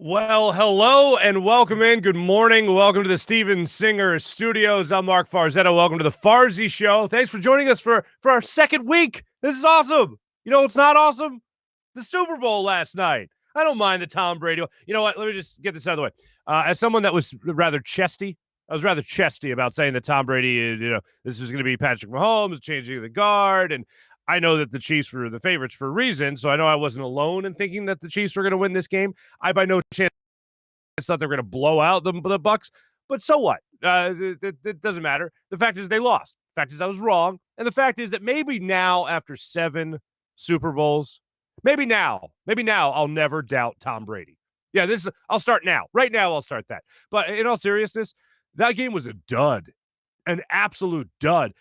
Well, hello and welcome in. Good morning. Welcome to the Steven Singer Studios. I'm Marc Farzetta. Welcome to the Farzy Show. Thanks for joining us for our second week. This is awesome. You know what's not awesome? The Super Bowl last night. I don't mind the Tom Brady. You know what? Let me just get this out of the way. As someone that was rather chesty, I was rather chesty about saying that Tom Brady, this was going to be Patrick Mahomes, changing the guard, and I know that the Chiefs were the favorites for a reason, so I know I wasn't alone in thinking that the Chiefs were going to win this game. I by no chance thought they were going to blow out the Bucks, but so what? It doesn't matter. The fact is they lost. The fact is I was wrong, and the fact is that maybe now after 7 Super Bowls, maybe now I'll never doubt Tom Brady. Yeah, I'll start now. Right now I'll start that. But in all seriousness, that game was a dud, an absolute dud.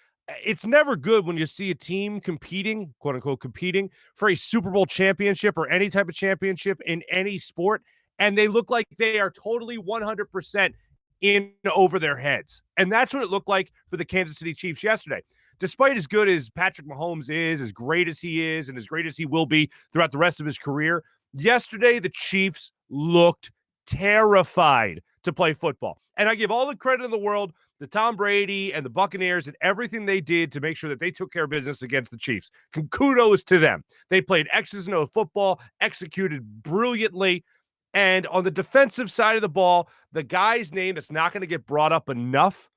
It's never good when you see a team competing, quote unquote, competing for a Super Bowl championship or any type of championship in any sport, and they look like they are totally 100% in over their heads. And that's what it looked like for the Kansas City Chiefs yesterday. Despite as good as Patrick Mahomes is, as great as he is, and as great as he will be throughout the rest of his career, yesterday the Chiefs looked terrified to play football. And I give all the credit in the world to Tom Brady and the Buccaneers and everything they did to make sure that they took care of business against the Chiefs. Kudos to them. They played X's and O football, executed brilliantly. And on the defensive side of the ball, the guy's name that's not going to get brought up enough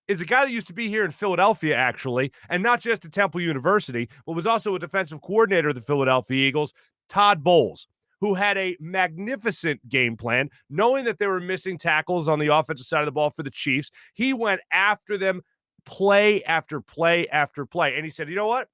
is a guy that used to be here in Philadelphia, actually, and not just at Temple University, but was also a defensive coordinator of the Philadelphia Eagles, Todd Bowles, who had a magnificent game plan, knowing that they were missing tackles on the offensive side of the ball for the Chiefs. He went after them play after play after play. And he said, you know what?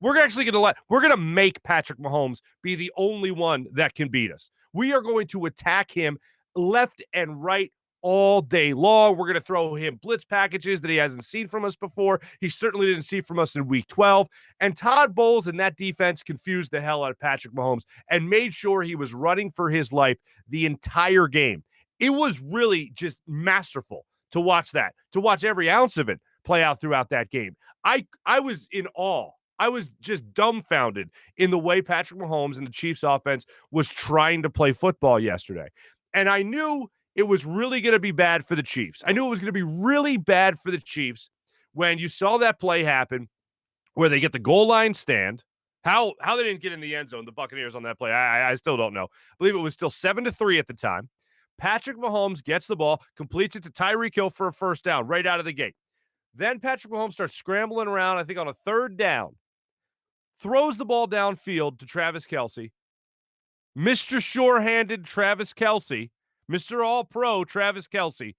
We're going to make Patrick Mahomes be the only one that can beat us. We are going to attack him left and right all day long. We're going to throw him blitz packages that he hasn't seen from us before. He certainly didn't see from us in week 12. And Todd Bowles and that defense confused the hell out of Patrick Mahomes and made sure he was running for his life the entire game. It was really just masterful to watch that, to watch every ounce of it play out throughout that game. I was in awe. I was just dumbfounded in the way Patrick Mahomes and the Chiefs offense was trying to play football yesterday. And I knew it was really going to be bad for the Chiefs. I knew it was going to be really bad for the Chiefs when you saw that play happen where they get the goal line stand. How they didn't get in the end zone, the Buccaneers on that play, I still don't know. I believe it was still 7-3 at the time. Patrick Mahomes gets the ball, completes it to Tyreek Hill for a first down right out of the gate. Then Patrick Mahomes starts scrambling around, I think on a third down, throws the ball downfield to Travis Kelce. Mr. Sure-handed Travis Kelce, Mr. All-Pro Travis Kelce,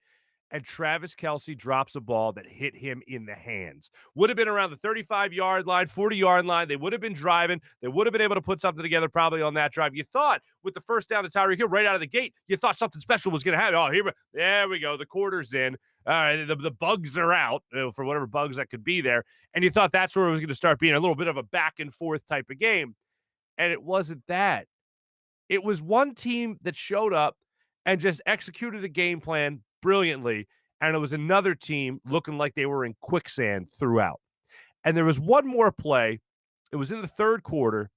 and Travis Kelce drops a ball that hit him in the hands. Would have been around the 35-yard line, 40-yard line. They would have been driving. They would have been able to put something together probably on that drive. You thought with the first down to Tyreek Hill right out of the gate, you thought something special was going to happen. Oh, there we go. The quarter's in. All right, the bugs are out for whatever bugs that could be there. And you thought that's where it was going to start being a little bit of a back and forth type of game. And it wasn't that. It was one team that showed up and just executed a game plan brilliantly, and it was another team looking like they were in quicksand throughout. And there was one more play. It was in the third quarter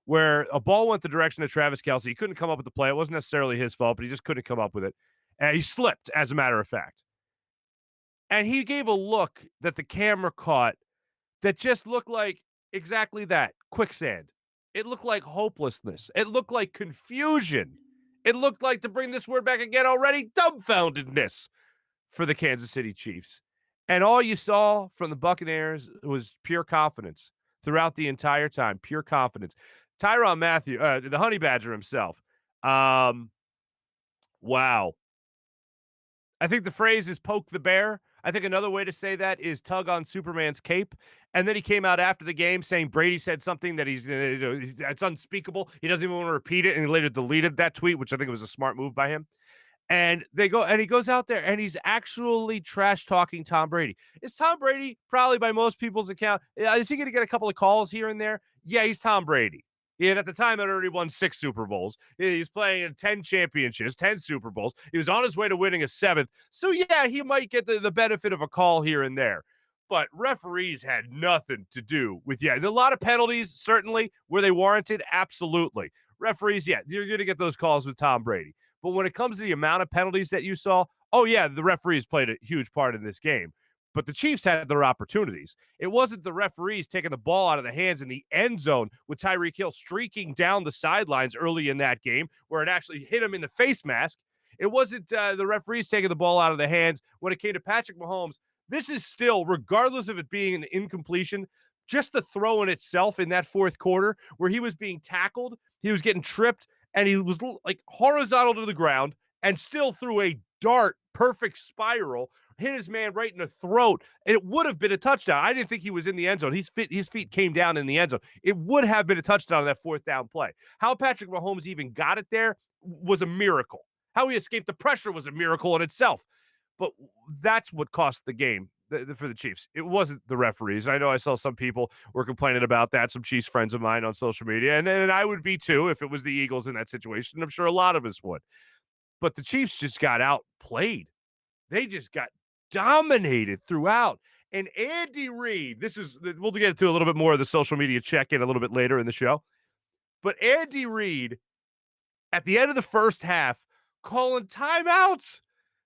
where a ball went the direction of Travis Kelce. He couldn't come up with the play. It wasn't necessarily his fault, but he just couldn't come up with it. And he slipped, as a matter of fact. And he gave a look that the camera caught that just looked like exactly that, quicksand. It looked like hopelessness. It looked like confusion. It looked like, to bring this word back again already, dumbfoundedness for the Kansas City Chiefs. And all you saw from the Buccaneers was pure confidence throughout the entire time, pure confidence. Tyrann Mathieu, the Honey Badger himself. Wow. I think the phrase is poke the bear. I think another way to say that is tug on Superman's cape. And then he came out after the game saying Brady said something that it's unspeakable. He doesn't even want to repeat it. And he later deleted that tweet, which I think was a smart move by him. And he goes out there and he's actually trash talking Tom Brady. Is Tom Brady, probably by most people's account, is he going to get a couple of calls here and there? Yeah, he's Tom Brady. And at the time, had already won 6 Super Bowls. He was playing in 10 championships, 10 Super Bowls. He was on his way to winning a 7th. So, yeah, he might get the benefit of a call here and there. But referees had nothing to do with, a lot of penalties, certainly. Were they warranted? Absolutely. Referees, you're going to get those calls with Tom Brady. But when it comes to the amount of penalties that you saw, oh, yeah, the referees played a huge part in this game. But the Chiefs had their opportunities. It wasn't the referees taking the ball out of the hands in the end zone with Tyreek Hill streaking down the sidelines early in that game where it actually hit him in the face mask. It wasn't the referees taking the ball out of the hands when it came to Patrick Mahomes. This is still, regardless of it being an incompletion, just the throw in itself in that fourth quarter where he was being tackled, he was getting tripped, and he was like horizontal to the ground and still threw a dart, perfect spiral, hit his man right in the throat. It would have been a touchdown. I didn't think he was in the end zone. His feet came down in the end zone. It would have been a touchdown on that fourth down play. How Patrick Mahomes even got it there was a miracle. How he escaped the pressure was a miracle in itself. But that's what cost the game for the Chiefs. It wasn't the referees. I know I saw some people were complaining about that, some Chiefs friends of mine on social media, and I would be too if it was the Eagles in that situation. I'm sure a lot of us would. But the Chiefs just got outplayed. They just got dominated throughout. And Andy Reid, we'll get into a little bit more of the social media check-in a little bit later in the show. But Andy Reid, at the end of the first half, calling timeouts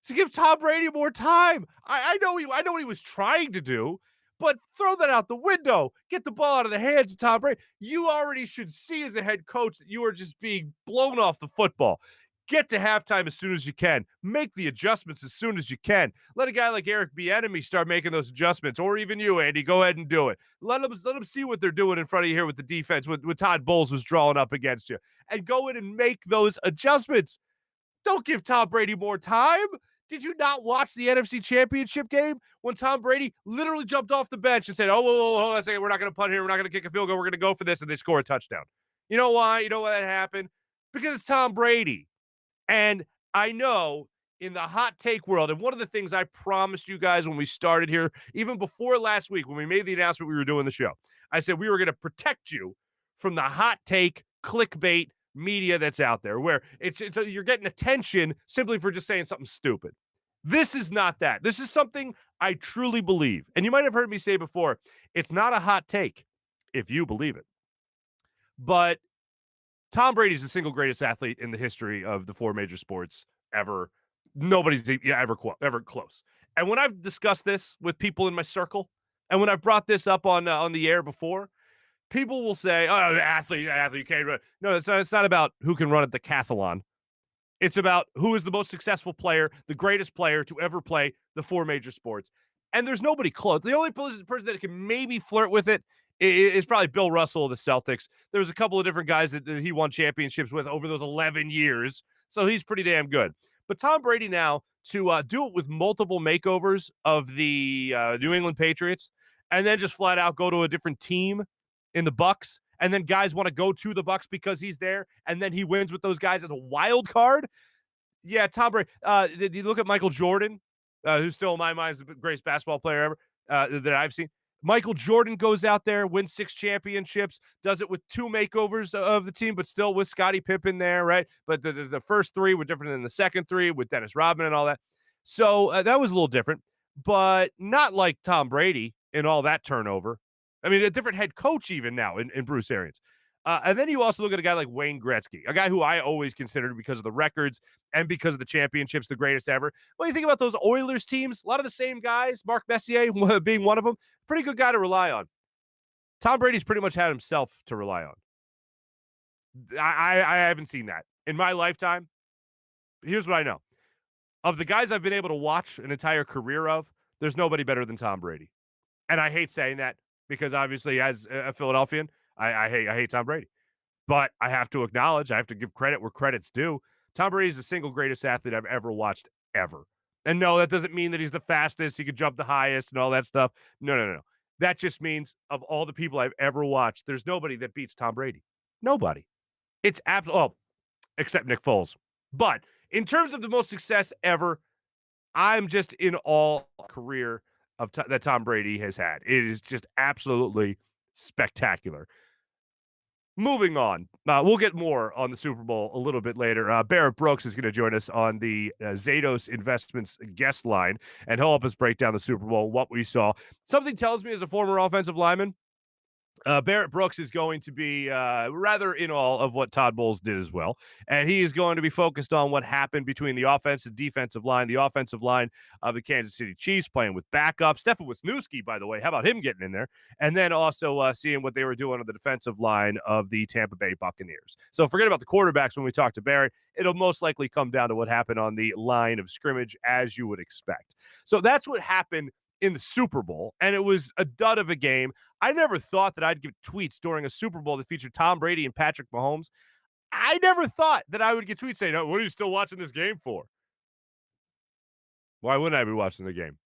to give Tom Brady more time. I know what he was trying to do, but throw that out the window. Get the ball out of the hands of Tom Brady. You already should see as a head coach that you are just being blown off the football. Get to halftime as soon as you can. Make the adjustments as soon as you can. Let a guy like Eric Bieniemy start making those adjustments, or even you, Andy. Go ahead and do it. Let them see what they're doing in front of you here with the defense, with Todd Bowles was drawing up against you, and go in and make those adjustments. Don't give Tom Brady more time. Did you not watch the NFC Championship game when Tom Brady literally jumped off the bench and said, oh, hold on a second, we're not going to punt here, we're not going to kick a field goal, we're going to go for this, and they score a touchdown? You know why? You know why that happened? Because it's Tom Brady. And I know in the hot take world, and one of the things I promised you guys when we started here, even before last week when we made the announcement we were doing the show, I said we were going to protect you from the hot take clickbait media that's out there where you're getting attention simply for just saying something stupid. This is not that. This is something I truly believe. And you might have heard me say before, it's not a hot take if you believe it. But Tom Brady's the single greatest athlete in the history of the four major sports ever. Nobody's ever close. And when I've discussed this with people in my circle, and when I've brought this up on the air before, people will say, "Oh, the athlete, you can't run." No, it's not about who can run at the decathlon. It's about who is the most successful player, the greatest player to ever play the four major sports. And there's nobody close. The only person that can maybe flirt with it is probably Bill Russell of the Celtics. There was a couple of different guys that he won championships with over those 11 years. So he's pretty damn good. But Tom Brady now, to do it with multiple makeovers of the New England Patriots, and then just flat out go to a different team in the Bucks, and then guys want to go to the Bucks because he's there, and then he wins with those guys as a wild card. Yeah, Tom Brady. Did you look at Michael Jordan, who's still in my mind is the greatest basketball player ever that I've seen? Michael Jordan goes out there, wins 6 championships, does it with 2 makeovers of the team, but still with Scottie Pippen there, right? But the first 3 were different than the second 3 with Dennis Rodman and all that. So that was a little different, but not like Tom Brady and all that turnover. I mean, a different head coach even now in Bruce Arians. And then you also look at a guy like Wayne Gretzky, a guy who I always considered because of the records and because of the championships, the greatest ever. Well, you think about those Oilers teams, a lot of the same guys, Marc Messier being one of them, pretty good guy to rely on. Tom Brady's pretty much had himself to rely on. I haven't seen that in my lifetime. Here's what I know. Of the guys I've been able to watch an entire career of, there's nobody better than Tom Brady. And I hate saying that because obviously as a Philadelphian, I hate Tom Brady. But I have to acknowledge, I have to give credit where credit's due. Tom Brady is the single greatest athlete I've ever watched, ever. And no, that doesn't mean that he's the fastest, he could jump the highest and all that stuff. No. That just means of all the people I've ever watched, there's nobody that beats Tom Brady. Nobody. It's except Nick Foles. But in terms of the most success ever, I'm just in awe career of that Tom Brady has had. It is just absolutely spectacular. Moving on, we'll get more on the Super Bowl a little bit later. Barrett Brooks is going to join us on the Zados Investments guest line, and he'll help us break down the Super Bowl, what we saw. Something tells me as a former offensive lineman, Barrett Brooks is going to be rather in awe of what Todd Bowles did as well. And he is going to be focused on what happened between the offensive and defensive line, the offensive line of the Kansas City Chiefs playing with backup. Stefan Wisniewski, by the way, how about him getting in there? And then also seeing what they were doing on the defensive line of the Tampa Bay Buccaneers. So forget about the quarterbacks when we talk to Barrett. It'll most likely come down to what happened on the line of scrimmage, as you would expect. So that's what happened in the Super Bowl, and it was a dud of a game. I never thought that I'd get tweets during a Super Bowl that featured Tom Brady and Patrick Mahomes. I never thought that I would get tweets saying, "Oh, what are you still watching this game for?" Why wouldn't I be watching the game?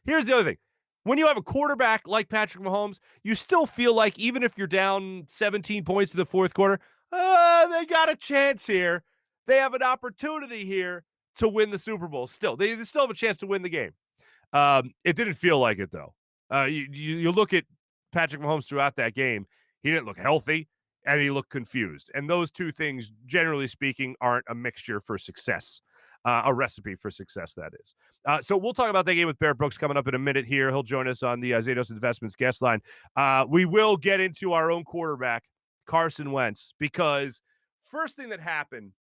Here's the other thing. When you have a quarterback like Patrick Mahomes, you still feel like even if you're down 17 points in the fourth quarter, they got a chance here. They have an opportunity here to win the Super Bowl. Still, they still have a chance to win the game. It didn't feel like it, though. You look at Patrick Mahomes throughout that game, he didn't look healthy, and he looked confused. And those two things, generally speaking, aren't a mixture for success, a recipe for success, that is. So we'll talk about that game with Barrett Brooks coming up in a minute here. He'll join us on the Zados Investments guest line. We will get into our own quarterback, Carson Wentz, because first thing that happened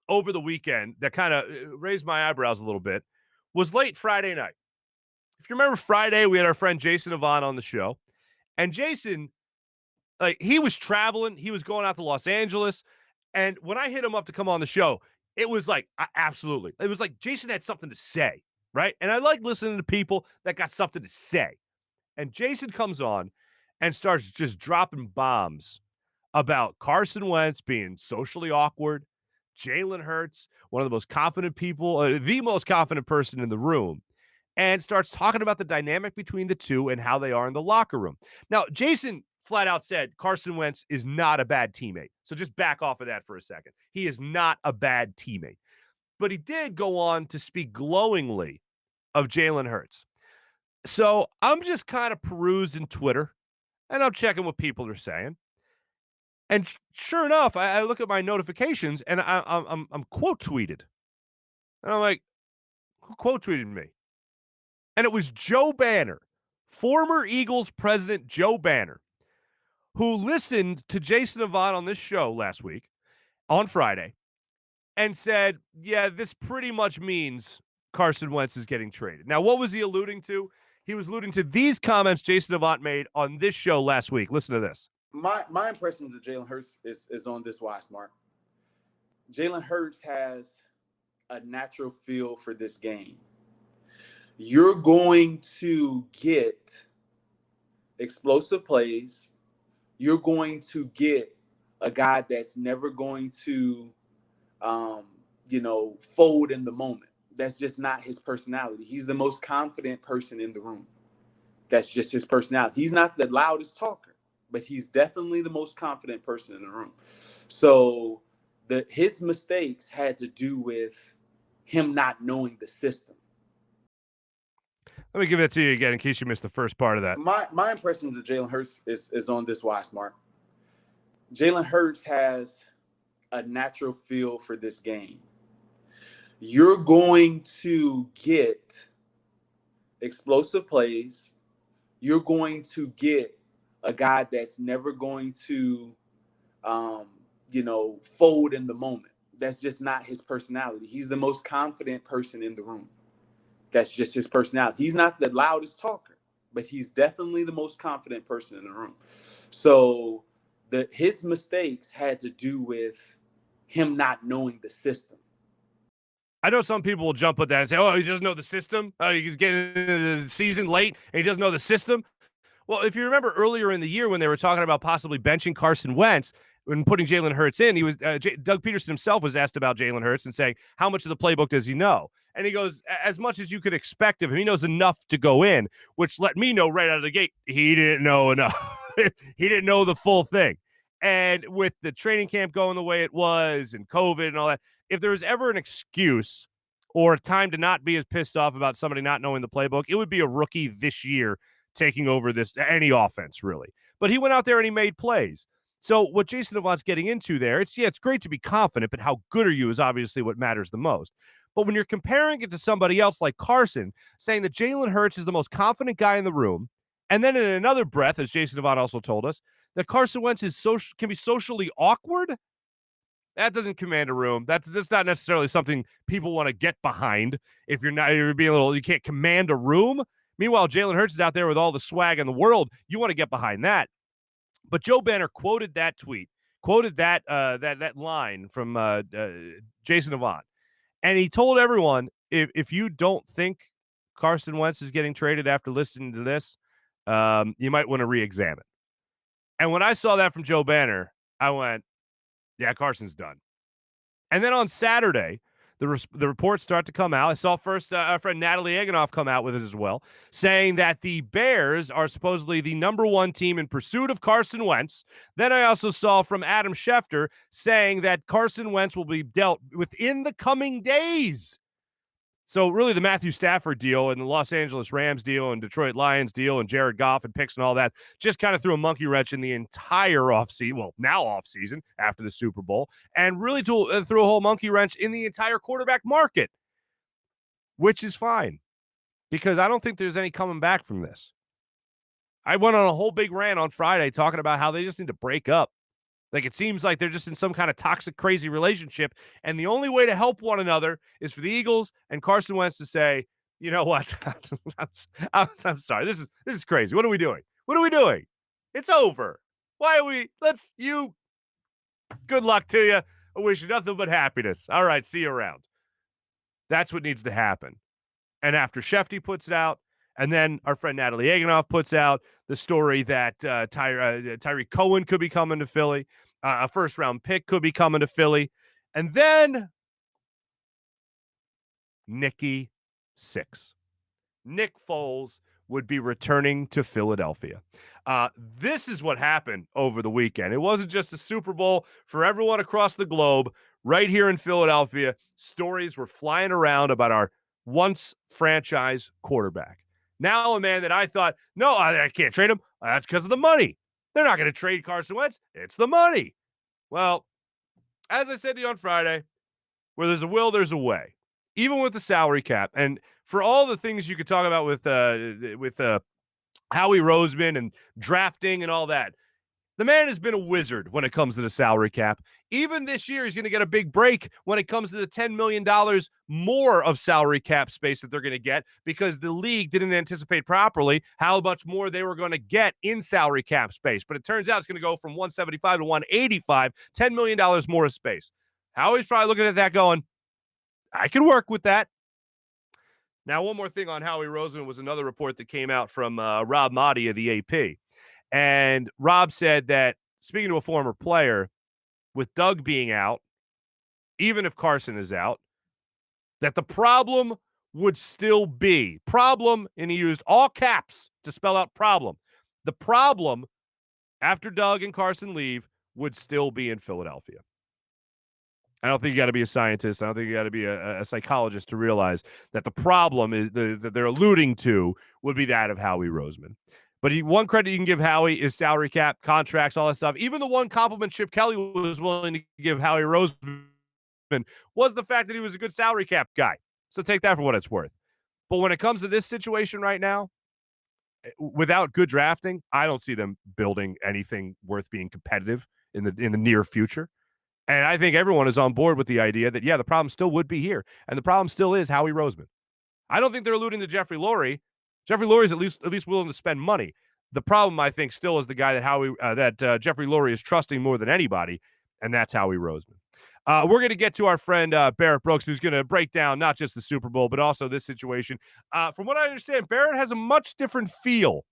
over the weekend that kind of raised my eyebrows a little bit was late Friday night. If you remember Friday, we had our friend Jason Avant on the show. And Jason, he was traveling. He was going out to Los Angeles. And when I hit him up to come on the show, it was like, absolutely. It was like Jason had something to say, right? And I like listening to people that got something to say. And Jason comes on and starts just dropping bombs about Carson Wentz being socially awkward, Jalen Hurts, one of the most confident people, the most confident person in the room, and starts talking about the dynamic between the two and how they are in the locker room. Now, Jason flat out said Carson Wentz is not a bad teammate. So just back off of that for a second. He is not a bad teammate. But he did go on to speak glowingly of Jalen Hurts. So I'm just kind of perusing Twitter, and I'm checking what people are saying. And sure enough, I look at my notifications, and I'm quote tweeted. And I'm like, who quote tweeted me? And it was Joe Banner, former Eagles president Joe Banner, who listened to Jason Avant on this show last week, on Friday, and said, yeah, this pretty much means Carson Wentz is getting traded. Now, what was he alluding to? He was alluding to these comments Jason Avant made on this show last week. Listen to this. My impressions of Jalen Hurts is on this wise, Mark. Jalen Hurts has a natural feel for this game. You're going to get explosive plays. You're going to get a guy that's never going to, fold in the moment. That's just not his personality. He's the most confident person in the room. That's just his personality. He's not the loudest talker, but he's definitely the most confident person in the room. So his mistakes had to do with him not knowing the system. Let me give it to you again in case you missed the first part of that. My impressions of Jalen Hurts is on this wise, Mark. Jalen Hurts has a natural feel for this game. You're going to get explosive plays. You're going to get a guy that's never going to, fold in the moment. That's just not his personality. He's the most confident person in the room. That's just his personality. He's not the loudest talker, but he's definitely the most confident person in the room. So his mistakes had to do with him not knowing the system. I know some people will jump at that and say, oh, he doesn't know the system. Oh, he's getting into the season late and he doesn't know the system. Well, if you remember earlier in the year when they were talking about possibly benching Carson Wentz and putting Jalen Hurts in, he was Doug Peterson himself was asked about Jalen Hurts and saying, how much of the playbook does he know? And he goes, as much as you could expect of him. He knows enough to go in, which let me know right out of the gate, he didn't know enough. He didn't know the full thing. And with the training camp going the way it was and COVID and all that, if there was ever an excuse or a time to not be as pissed off about somebody not knowing the playbook, it would be a rookie this year taking over any offense, really. But he went out there and he made plays. So what Jason Avant's getting into there, it's great to be confident, but how good are you is obviously what matters the most. But when you're comparing it to somebody else like Carson, saying that Jalen Hurts is the most confident guy in the room And then in another breath, as Jason Devon also told us, that Carson Wentz can be socially awkward. That doesn't command a room. That's not necessarily something people want to get behind. If you're being you can't command a room. Meanwhile, Jalen Hurts is out there with all the swag in the world. You want to get behind that. But Joe Banner quoted that tweet, quoted that line from Jason Devon, and he told everyone, if you don't think Carson Wentz is getting traded after listening to this, you might want to re-examine. And when I saw that from Joe Banner, I went, yeah, Carson's done. And then on Saturday, the reports start to come out. I saw first our friend Natalie Eganoff come out with it as well, saying that the Bears are supposedly the number one team in pursuit of Carson Wentz. Then I also saw from Adam Schefter saying that Carson Wentz will be dealt within the coming days. So really the Matthew Stafford deal and the Los Angeles Rams deal and Detroit Lions deal and Jared Goff and picks and all that just kind of threw a monkey wrench in the entire offseason, well, now offseason after the Super Bowl, and really threw a whole monkey wrench in the entire quarterback market, which is fine because I don't think there's any coming back from this. I went on a whole big rant on Friday talking about how they just need to break up. Like, it seems like they're just in some kind of toxic, crazy relationship. And the only way to help one another is for the Eagles and Carson Wentz to say, you know what? I'm sorry. This is crazy. What are we doing? What are we doing? It's over. Why are we? Good luck to you. I wish you nothing but happiness. All right. See you around. That's what needs to happen. And after Shefty puts it out, and then our friend Natalie Eganoff puts out the story that Tyree Cohen could be coming to Philly. A first-round pick could be coming to Philly. And then Nicky Six. Nick Foles would be returning to Philadelphia. This is what happened over the weekend. It wasn't just a Super Bowl for everyone across the globe. Right here in Philadelphia, stories were flying around about our once franchise quarterback. Now a man that I thought, no, I can't trade him. That's because of the money. They're not going to trade Carson Wentz. It's the money. Well, as I said to you on Friday, where there's a will, there's a way. Even with the salary cap. And for all the things you could talk about with Howie Roseman and drafting and all that, the man has been a wizard when it comes to the salary cap. Even this year, he's going to get a big break when it comes to the $10 million more of salary cap space that they're going to get because the league didn't anticipate properly how much more they were going to get in salary cap space. But it turns out it's going to go from 175 to 185, $10 million more of space. Howie's probably looking at that going, I can work with that. Now, one more thing on Howie Roseman was another report that came out from Rob Motti of the AP. And Rob said that, speaking to a former player, with Doug being out, even if Carson is out, that the problem would still be problem, and he used all caps to spell out problem. The problem, after Doug and Carson leave, would still be in Philadelphia. I don't think you got to be a scientist. I don't think you got to be a psychologist to realize that the problem is that they're alluding to would be that of Howie Roseman. But one credit you can give Howie is salary cap, contracts, all that stuff. Even the one compliment Chip Kelly was willing to give Howie Roseman was the fact that he was a good salary cap guy. So take that for what it's worth. But when it comes to this situation right now, without good drafting, I don't see them building anything worth being competitive in the near future. And I think everyone is on board with the idea that, yeah, the problem still would be here. And the problem still is Howie Roseman. I don't think they're alluding to Jeffrey Lurie. Jeffrey Lurie is at least willing to spend money. The problem, I think, still is the guy that Jeffrey Lurie is trusting more than anybody, and that's Howie Roseman. We're going to get to our friend Barrett Brooks, who's going to break down not just the Super Bowl, but also this situation. From what I understand, Barrett has a much different feel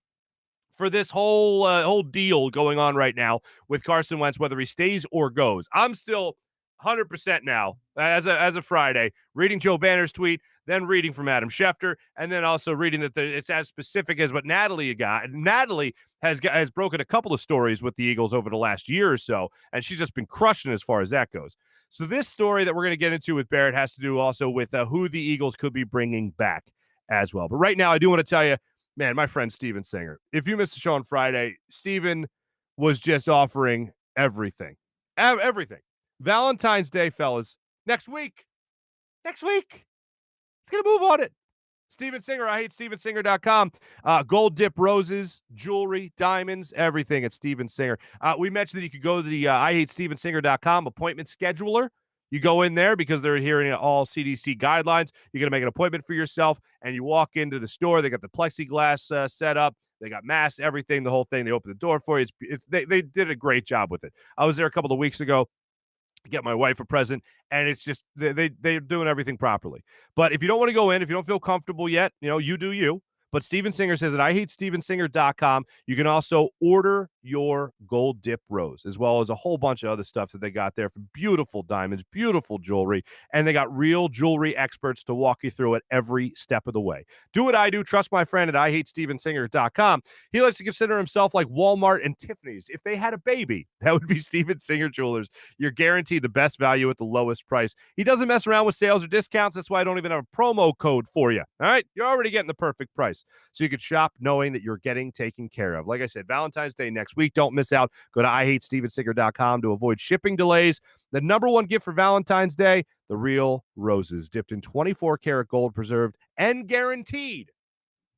for this whole deal going on right now with Carson Wentz, whether he stays or goes. I'm still 100% now, as of Friday, reading Joe Banner's tweet, then reading from Adam Schefter, and then also reading that it's as specific as what Natalie got. Natalie has broken a couple of stories with the Eagles over the last year or so, and she's just been crushing as far as that goes. So this story that we're going to get into with Barrett has to do also with who the Eagles could be bringing back as well. But right now, I do want to tell you, man, my friend Steven Singer, if you missed the show on Friday, Steven was just offering everything. Everything. Valentine's Day, fellas, next week. It's going to move on it. Steven Singer, IHateStevenSinger.com. Gold dip roses, jewelry, diamonds, everything at Steven Singer. We mentioned that you could go to the IHateStevenSinger.com appointment scheduler. You go in there because they're adhering to all CDC guidelines. You're going to make an appointment for yourself, and you walk into the store. They got the plexiglass set up. They got masks, everything, the whole thing. They open the door for you. They did a great job with it. I was there a couple of weeks ago. Get my wife a present, and it's just they're doing everything properly. But if you don't want to go in, if you don't feel comfortable yet, you do you. But Steven Singer says at IHateStevenSinger.com, you can also order your gold dip rose, as well as a whole bunch of other stuff that they got there for beautiful diamonds, beautiful jewelry, and they got real jewelry experts to walk you through it every step of the way. Do what I do. Trust my friend at IHateStevenSinger.com. He likes to consider himself like Walmart and Tiffany's. If they had a baby, that would be Steven Singer Jewelers. You're guaranteed the best value at the lowest price. He doesn't mess around with sales or discounts. That's why I don't even have a promo code for you. All right? You're already getting the perfect price. So you could shop knowing that you're getting taken care of. Like I said, Valentine's Day next week. Don't miss out. Go to IHateStevenSinger.com to avoid shipping delays. The number one gift for Valentine's Day, the real roses, dipped in 24-karat gold, preserved and guaranteed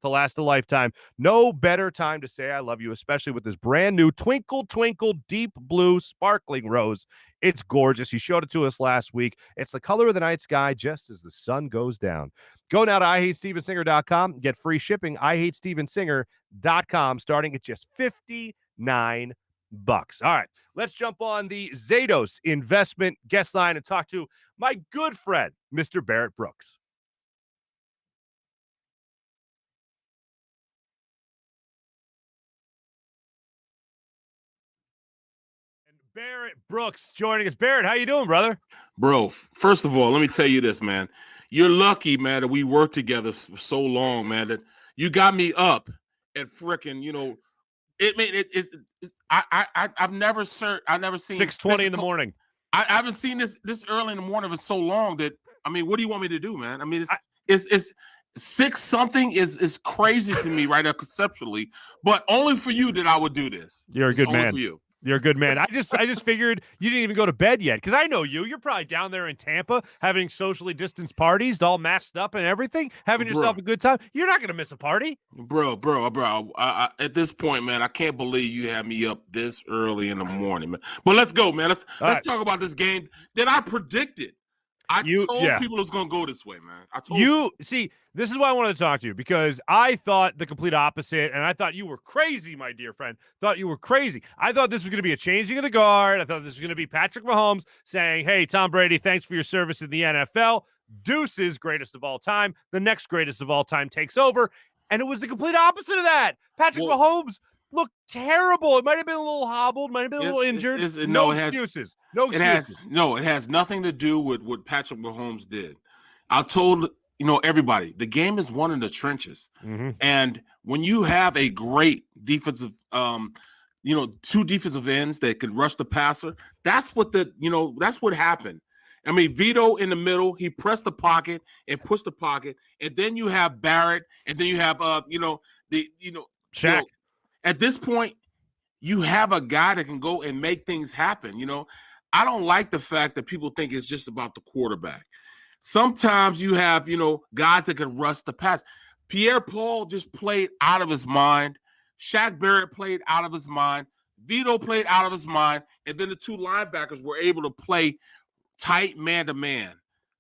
to last a lifetime. No better time to say I love you, especially with this brand new Twinkle Twinkle Deep Blue Sparkling Rose. It's gorgeous. He showed it to us last week. It's the color of the night sky just as the sun goes down. Go now to IHateStevenSinger.com. Get free shipping. IHateStevenSinger.com, starting at just $59. All right, let's jump on the Zados investment guest line and talk to my good friend, Mr. Barrett Brooks. Barrett Brooks joining us. Barrett, how you doing, brother? Bro, first of all, let me tell you this, man. You're lucky, man, that we worked together for so long, man, that you got me up at frickin', I've never seen 6:20 in the morning. I haven't seen this early in the morning for so long that, what do you want me to do, man? It's 6 something is crazy to me right now conceptually, but only for you that I would do this. You're a good man. Only for you. You're a good man. I just figured you didn't even go to bed yet because I know you. You're probably down there in Tampa having socially distanced parties, all masked up and everything, having yourself a good time. You're not going to miss a party. Bro. I, at this point, man, I can't believe you had me up this early in the morning, man. But let's go, man. Let's talk about this game that I predicted. I told people it was going to go this way, man. I told you. See, this is why I wanted to talk to you, because I thought the complete opposite, and I thought you were crazy, my dear friend. Thought you were crazy. I thought this was going to be a changing of the guard. I thought this was going to be Patrick Mahomes saying, hey, Tom Brady, thanks for your service in the NFL. Deuces, greatest of all time. The next greatest of all time takes over. And it was the complete opposite of that. Patrick Mahomes looked terrible. It might have been a little hobbled, might have been a little injured. No excuses. It has nothing to do with what Patrick Mahomes did. I told everybody, the game is won in the trenches. Mm-hmm. And when you have a great defensive, 2 defensive ends that could rush the passer, that's what happened. Vito in the middle, he pressed the pocket and pushed the pocket, and then you have Barrett, and then you have Shaq. At this point, you have a guy that can go and make things happen. I don't like the fact that people think it's just about the quarterback. Sometimes you have, guys that can rush the pass. Pierre-Paul just played out of his mind. Shaq Barrett played out of his mind. Vito played out of his mind. And then the 2 linebackers were able to play tight man-to-man,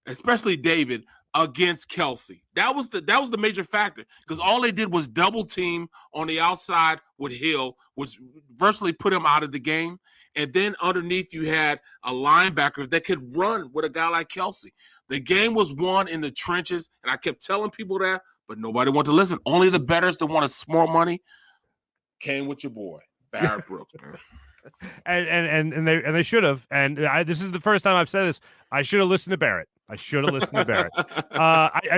especially David, against Kelsey. That was the major factor, because all they did was double team on the outside with Hill, which virtually put him out of the game. And then underneath you had a linebacker that could run with a guy like Kelsey. The game was won in the trenches, and I kept telling people that, but nobody wanted to listen. Only the bettors that wanted smart money came with your boy, Barrett Brooks, man. And they should have. And this is the first time I've said this. I should have listened to Barrett. I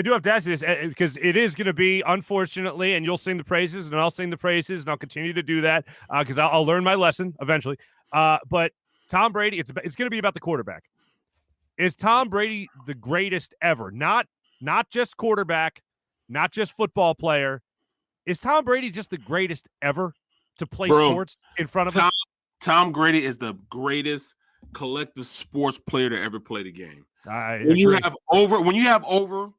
do have to ask you this because it is going to be, unfortunately, and you'll sing the praises and I'll sing the praises and I'll continue to do that because I'll learn my lesson eventually. But Tom Brady, it's going to be about the quarterback. Is Tom Brady the greatest ever? Not just quarterback, not just football player. Is Tom Brady just the greatest ever to play sports in front of us? Tom Brady is the greatest collective sports player to ever play the game. When you have over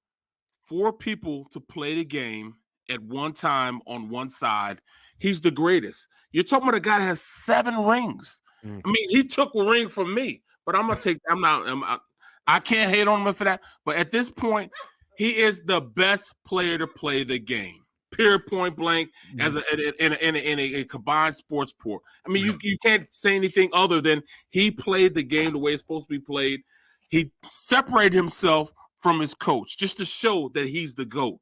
4 people to play the game at one time on one side. He's the greatest. You're talking about a guy that has 7 rings. I mean, he took a ring from me, but I'm gonna take. I can't hate on him for that. But at this point, he is the best player to play the game. Period, point blank. As in a combined sports sport. I mean, you can't say anything other than he played the game the way it's supposed to be played. He separated himself from his coach just to show that he's the GOAT.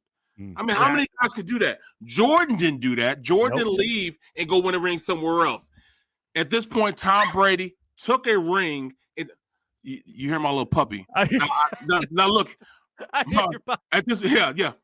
I mean, how many guys could do that? Jordan didn't do that. Jordan didn't leave and go win a ring somewhere else. At this point, Tom Brady took a ring. You hear my little puppy. Now look.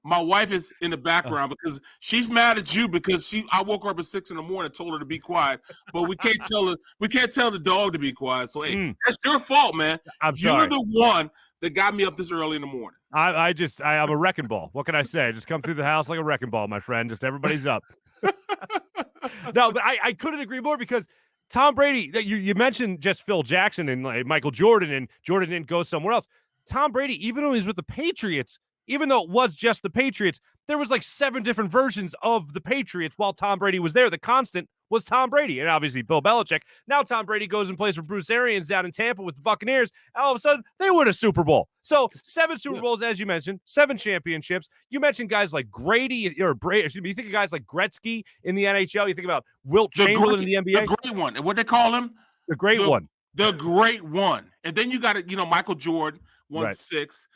My wife is in the background because she's mad at you because I woke her up at 6 a.m. and told her to be quiet, but we can't tell the dog to be quiet. So hey, that's your fault, man. You're the one that got me up this early in the morning. I'm a wrecking ball. What can I say? I just come through the house like a wrecking ball, my friend. Just everybody's up. No, but I couldn't agree more because Tom Brady, you mentioned just Phil Jackson and like Michael Jordan, and Jordan didn't go somewhere else. Tom Brady, even though he's with the Patriots, even though it was just the Patriots, there was like 7 different versions of the Patriots while Tom Brady was there. The constant was Tom Brady and obviously Bill Belichick. Now Tom Brady goes and plays for Bruce Arians down in Tampa with the Buccaneers. And all of a sudden, they win a Super Bowl. So 7 Super Bowls, as you mentioned, 7 championships. You mentioned guys like Brady. You think of guys like Gretzky in the NHL. You think about Wilt Chamberlain in the NBA. The great one. And what they call him? The great one. The great one. And then you got to, Michael Jordan. 1-6.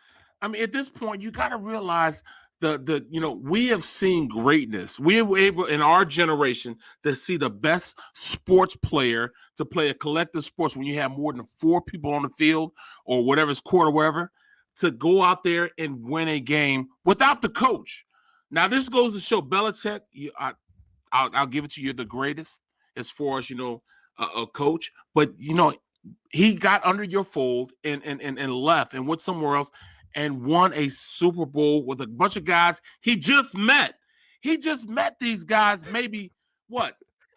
I mean, at this point, you got to realize we have seen greatness. We were able in our generation to see the best sports player to play a collective sports when you have more than 4 people on the field or whatever's court or whatever to go out there and win a game without the coach. Now, this goes to show Belichick. I'll give it to you. You're the greatest as far as a coach, but he got under your fold and left and went somewhere else and won a Super Bowl with a bunch of guys he just met. He just met these guys maybe,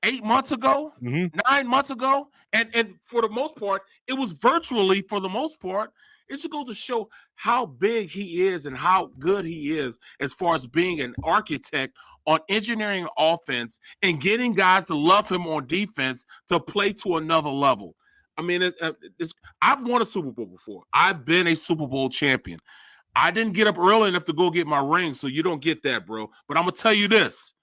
8 months ago, 9 months ago? And for the most part, it was virtually for the most part. It just goes to show how big he is and how good he is as far as being an architect on engineering offense and getting guys to love him on defense to play to another level. I mean, I've won a Super Bowl before. I've been a Super Bowl champion. I didn't get up early enough to go get my ring, so you don't get that, bro. But I'm going to tell you this.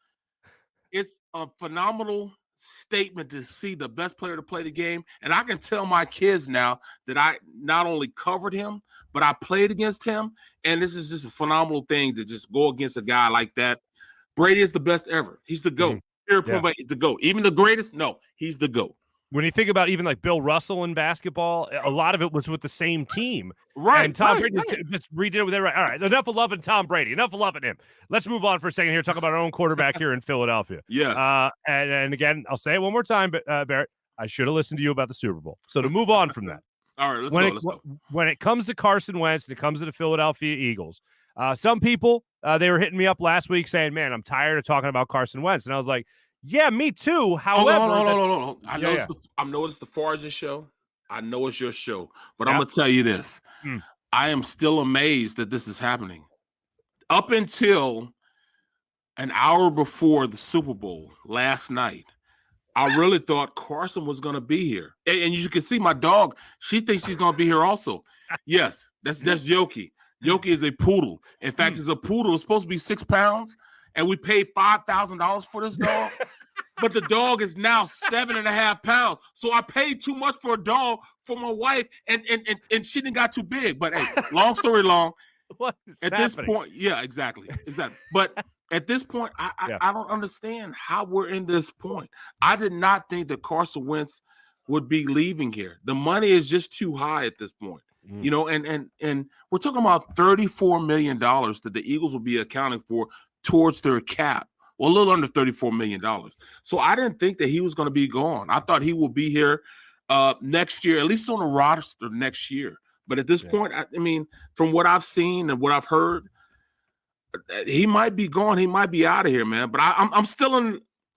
It's a phenomenal statement to see the best player to play the game. And I can tell my kids now that I not only covered him, but I played against him. And this is just a phenomenal thing to just go against a guy like that. Brady is the best ever. He's the GOAT. He's the GOAT. Even the greatest? No, he's the GOAT. When you think about even like Bill Russell in basketball, a lot of it was with the same team. Right. And Tom Brady just redid it with it. Right. All right. Enough of loving Tom Brady. Enough of loving him. Let's move on for a second here. Talk about our own quarterback here in Philadelphia. Yes. And again, I'll say it one more time, but Barrett, I should have listened to you about the Super Bowl. So to move on from that. All right. Let's go. When it comes to Carson Wentz and it comes to the Philadelphia Eagles, some people, they were hitting me up last week saying, man, I'm tired of talking about Carson Wentz. And I was like, yeah, me too. However, no. I know it's the Farzy Show. I know it's your show, but I'm gonna tell you this: I am still amazed that this is happening. Up until an hour before the Super Bowl last night, I really thought Carson was gonna be here, and you can see my dog. She thinks she's gonna be here also. Yes, that's Yoki. Yoki is a poodle. In fact, it's a poodle. It's supposed to be 6 pounds. And we paid $5,000 for this dog, but the dog is now 7.5 pounds. So I paid too much for a dog for my wife, and she didn't got too big. But hey, long story long, this point, exactly. But at this point, I don't understand how we're in this point. I did not think that Carson Wentz would be leaving here. The money is just too high at this point. And we're talking about $34 million that the Eagles will be accounting for towards their cap. Well, a little under $34 million. So I didn't think that he was going to be gone. I thought he will be here next year, at least on the roster next year. But at this point, I mean, from what I've seen and what I've heard, he might be gone. He might be out of here, man. But I'm still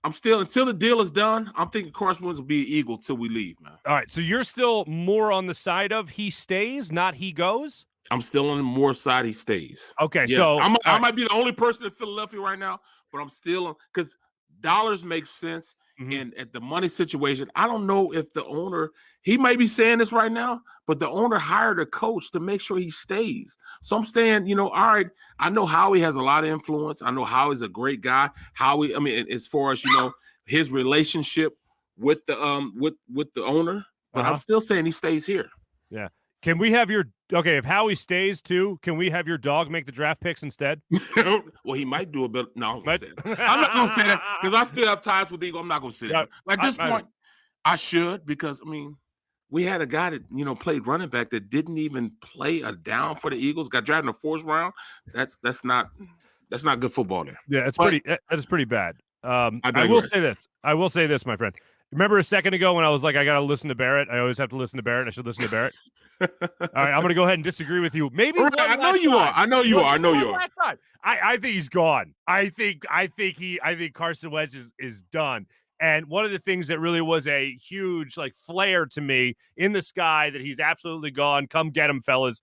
until the deal is done, I'm thinking Carson Wentz will be an Eagle till we leave, man. All right, so you're still more on the side of he stays, not he goes? I'm still on the more side. He stays. Okay, yes. so I might be the only person in Philadelphia right now, but I'm still on because dollars make sense. And at the money situation, I don't know if the owner, he might be saying this right now, but the owner hired a coach to make sure he stays. So I'm saying, all right, I know Howie has a lot of influence. I know Howie's a great guy. Howie, I mean, as far as his relationship with the with the owner, but I'm still saying he stays here. Yeah. Can we have if Howie stays too, can we have your dog make the draft picks instead? Well, he might do a bit. No, I'm not going to say that because I still have ties with the Eagle. I'm not going to say that. At this point, I should because, we had a guy that, played running back that didn't even play a down for the Eagles, got drafted in the 4th round. That's not good football there. Yeah, that is pretty bad. I will say this, my friend. Remember a second ago when I was like, I got to listen to Barrett? I always have to listen to Barrett. I should listen to Barrett. All right, I'm going to go ahead and disagree with you. Maybe I know you are. I know you are. I think he's gone. I think Carson Wentz is done. And one of the things that really was a huge flare to me in the sky that he's absolutely gone. Come get him, fellas,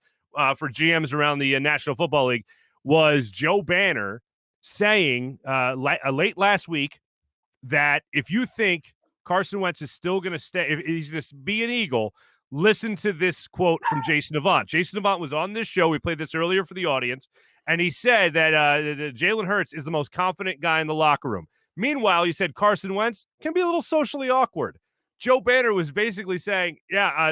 for GMs around the National Football League was Joe Banner saying late last week that if you think Carson Wentz is still going to stay, if he's going to be an Eagle, listen to this quote from Jason Avant. Jason Avant was on this show. We played this earlier for the audience, and he said that Jalen Hurts is the most confident guy in the locker room. Meanwhile, he said Carson Wentz can be a little socially awkward. Joe Banner was basically saying,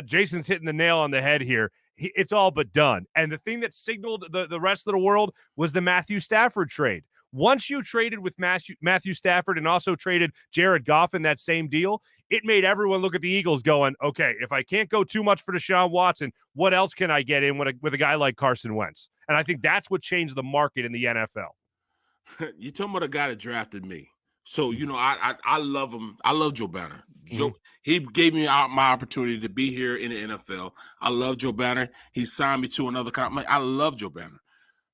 Jason's hitting the nail on the head here. It's all but done. And the thing that signaled the rest of the world was the Matthew Stafford trade. Once you traded with Matthew Stafford and also traded Jared Goff in that same deal, it made everyone look at the Eagles going, okay, if I can't go too much for Deshaun Watson, what else can I get in with a guy like Carson Wentz? And I think that's what changed the market in the NFL. You talking about a guy that drafted me. So, I love him. I love Joe Banner. He gave me my opportunity to be here in the NFL. I love Joe Banner. He signed me to another company. I love Joe Banner.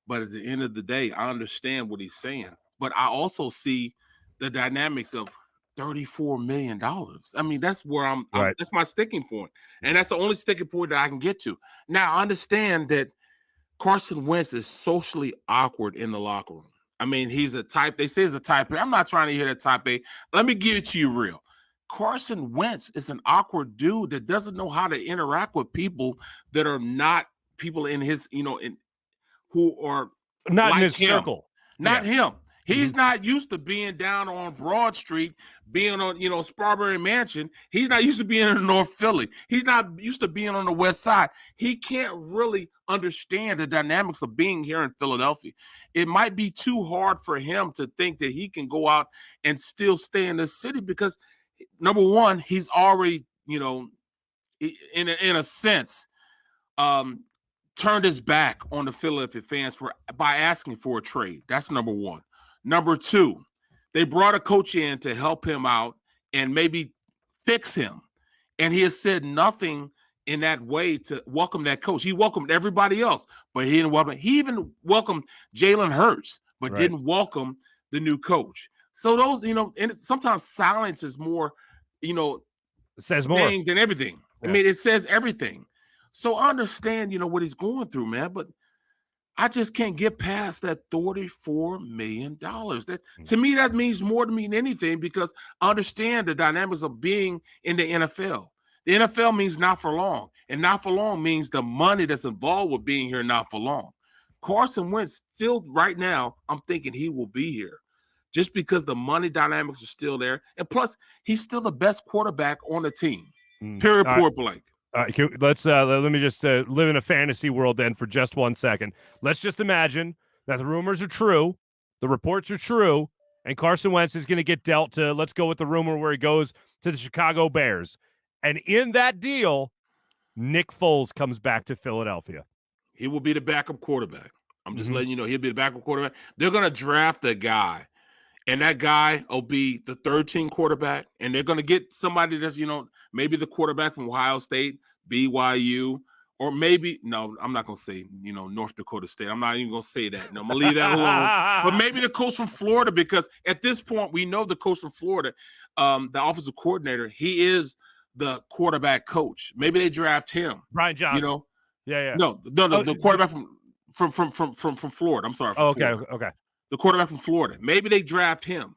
But at the end of the day, I understand what he's saying. But I also see the dynamics of $34 million. I mean, that's where that's my sticking point. And that's the only sticking point that I can get to. Now, I understand that Carson Wentz is socially awkward in the locker room. I mean, he's a type, they say he's a type A. I'm not trying to hear that type A. Let me give it to you real. Carson Wentz is an awkward dude that doesn't know how to interact with people that are not people in his, who are not like in his circle. Not him. He's not used to being down on Broad Street, being on, Sparbury Mansion. He's not used to being in North Philly. He's not used to being on the West Side. He can't really understand the dynamics of being here in Philadelphia. It might be too hard for him to think that he can go out and still stay in this city because, number one, he's already, in a sense, turned his back on the Philadelphia fans by asking for a trade. That's number one. Number two, they brought a coach in to help him out and maybe fix him. And he has said nothing in that way to welcome that coach. He welcomed everybody else, but he didn't welcome. He even welcomed Jalen Hurts, but didn't welcome the new coach. So those, and sometimes silence is more, it says more than everything. Yeah. I mean, it says everything. So I understand, what he's going through, man, but I just can't get past that $34 million. That to me, that means more to me than anything because I understand the dynamics of being in the NFL. The NFL means not for long, and not for long means the money that's involved with being here not for long. Carson Wentz still right now, I'm thinking he will be here just because the money dynamics are still there. And plus, he's still the best quarterback on the team, period, point blank. Let's let me just live in a fantasy world then for just 1 second. Let's just imagine that the rumors are true, the reports are true, and Carson Wentz is going to get dealt to, let's go with the rumor where he goes to the Chicago Bears. And in that deal, Nick Foles comes back to Philadelphia. He will be the backup quarterback. I'm just letting you know he'll be the backup quarterback. They're going to draft a guy. And that guy will be the 13 quarterback, and they're going to get somebody that's, maybe the quarterback from Ohio State, BYU, or maybe, no, I'm not going to say, North Dakota State. I'm not even going to say that. No, I'm going to leave that alone. But maybe the coach from Florida, because at this point, we know the coach from Florida, the offensive coordinator, he is the quarterback coach. Maybe they draft him. Brian Johnson. Yeah. No, the quarterback from Florida. I'm sorry. Okay. The quarterback from Florida. Maybe they draft him.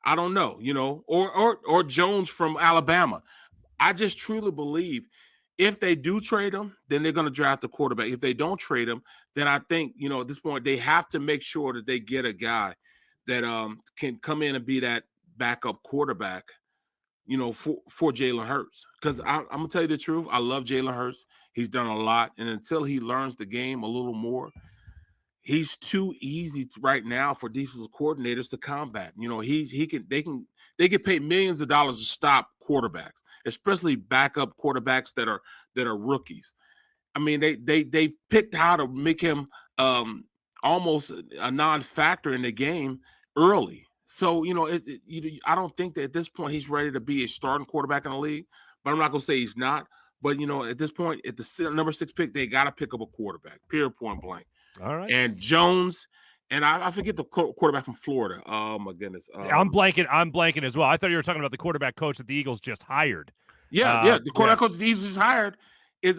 I don't know, or Jones from Alabama. I just truly believe if they do trade him, then they're going to draft a quarterback. If they don't trade him, then I think, at this point, they have to make sure that they get a guy that can come in and be that backup quarterback, for Jalen Hurts. Because I'm going to tell you the truth. I love Jalen Hurts. He's done a lot. And until he learns the game a little more, he's too easy right now for defensive coordinators to combat. They get paid millions of dollars to stop quarterbacks, especially backup quarterbacks that are rookies. I mean, they picked how to make him almost a non-factor in the game early. So I don't think that at this point he's ready to be a starting quarterback in the league. But I'm not gonna say he's not. But at this point, at the number 6 pick, they got to pick up a quarterback. Period. Point blank. All right. And Jones, and I forget the quarterback from Florida. Oh my goodness. I'm blanking as well. I thought you were talking about the quarterback coach that the Eagles just hired. Yeah. The quarterback coach that the Eagles just hired is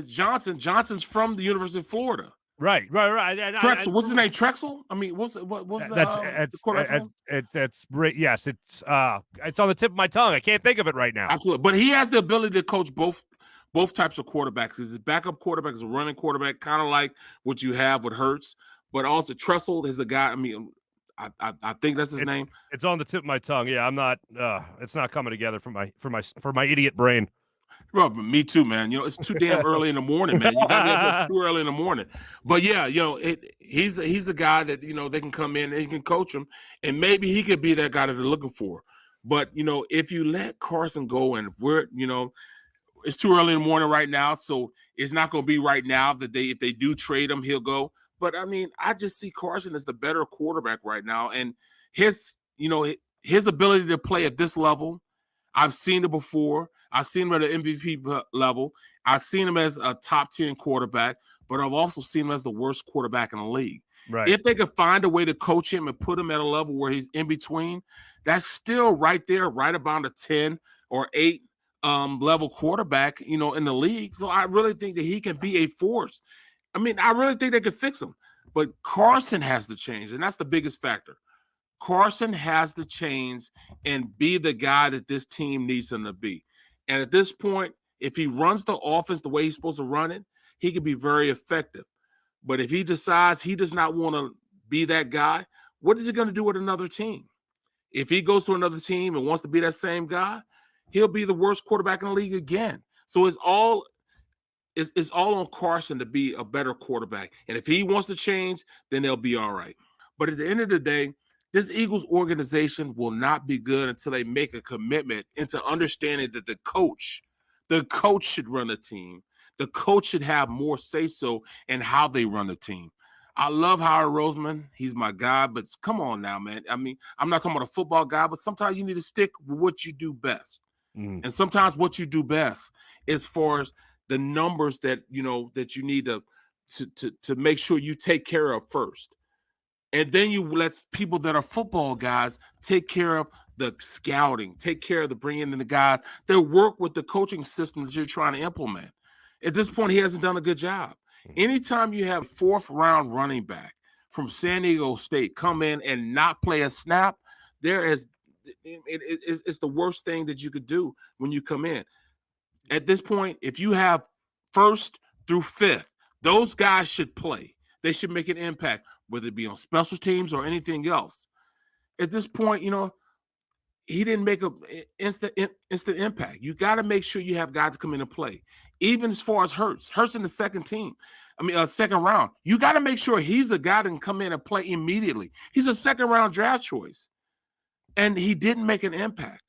Johnson. Johnson's from the University of Florida. Right. Trexel. What's his name? Trexel? I mean, what's the quarterback's name? Yes, it's on the tip of my tongue. I can't think of it right now. Absolutely. But he has the ability to coach both types of quarterbacks. His backup quarterback is a running quarterback, kind of like what you have with Hurts. But also Tressel is a guy. I mean, I think that's his name. It's on the tip of my tongue. Yeah, I'm not. It's not coming together for my idiot brain. Well, me too, man. It's too damn early in the morning, man. You got to be up too early in the morning. But yeah, he's a guy that they can come in and he can coach him, and maybe he could be that guy that they're looking for. But if you let Carson go, and we're it's too early in the morning right now, so it's not going to be right now that if they do trade him, he'll go. But I mean, I just see Carson as the better quarterback right now, and his ability to play at this level, I've seen it before. I've seen him at an MVP level. I've seen him as a top 10 quarterback, but I've also seen him as the worst quarterback in the league. Right. If they could find a way to coach him and put him at a level where he's in between, that's still right there, right about a 10 or 8 level quarterback, in the league. So I really think that he can be a force. I mean, I really think they could fix him. But Carson has to change, and that's the biggest factor. Carson has to change and be the guy that this team needs him to be. And at this point, if he runs the offense the way he's supposed to run it, he can be very effective. But if he decides he does not want to be that guy, what is he going to do with another team? If he goes to another team and wants to be that same guy, he'll be the worst quarterback in the league again. So it's all on Carson to be a better quarterback. And if he wants to change, then they'll be all right. But at the end of the day, this Eagles organization will not be good until they make a commitment into understanding that the coach should run the team. The coach should have more say-so in how they run the team. I love Howard Roseman. He's my guy, but come on now, man. I mean, I'm not talking about a football guy, but sometimes you need to stick with what you do best. And sometimes what you do best as far as the numbers that that you need to make sure you take care of first. And then you let people that are football guys take care of the scouting, take care of the bringing in the guys that work with the coaching system that you're trying to implement. At this point, he hasn't done a good job. Anytime you have 4th-round running back from San Diego State come in and not play a snap, it's the worst thing that you could do when you come in. At this point, if you have 1st through 5th, those guys should play. They should make an impact, whether it be on special teams or anything else. At this point, he didn't make an instant impact. You got to make sure you have guys come in and play. Even as far as Hurts in the second round, you got to make sure he's a guy that can come in and play immediately. He's a 2nd-round draft choice, and he didn't make an impact.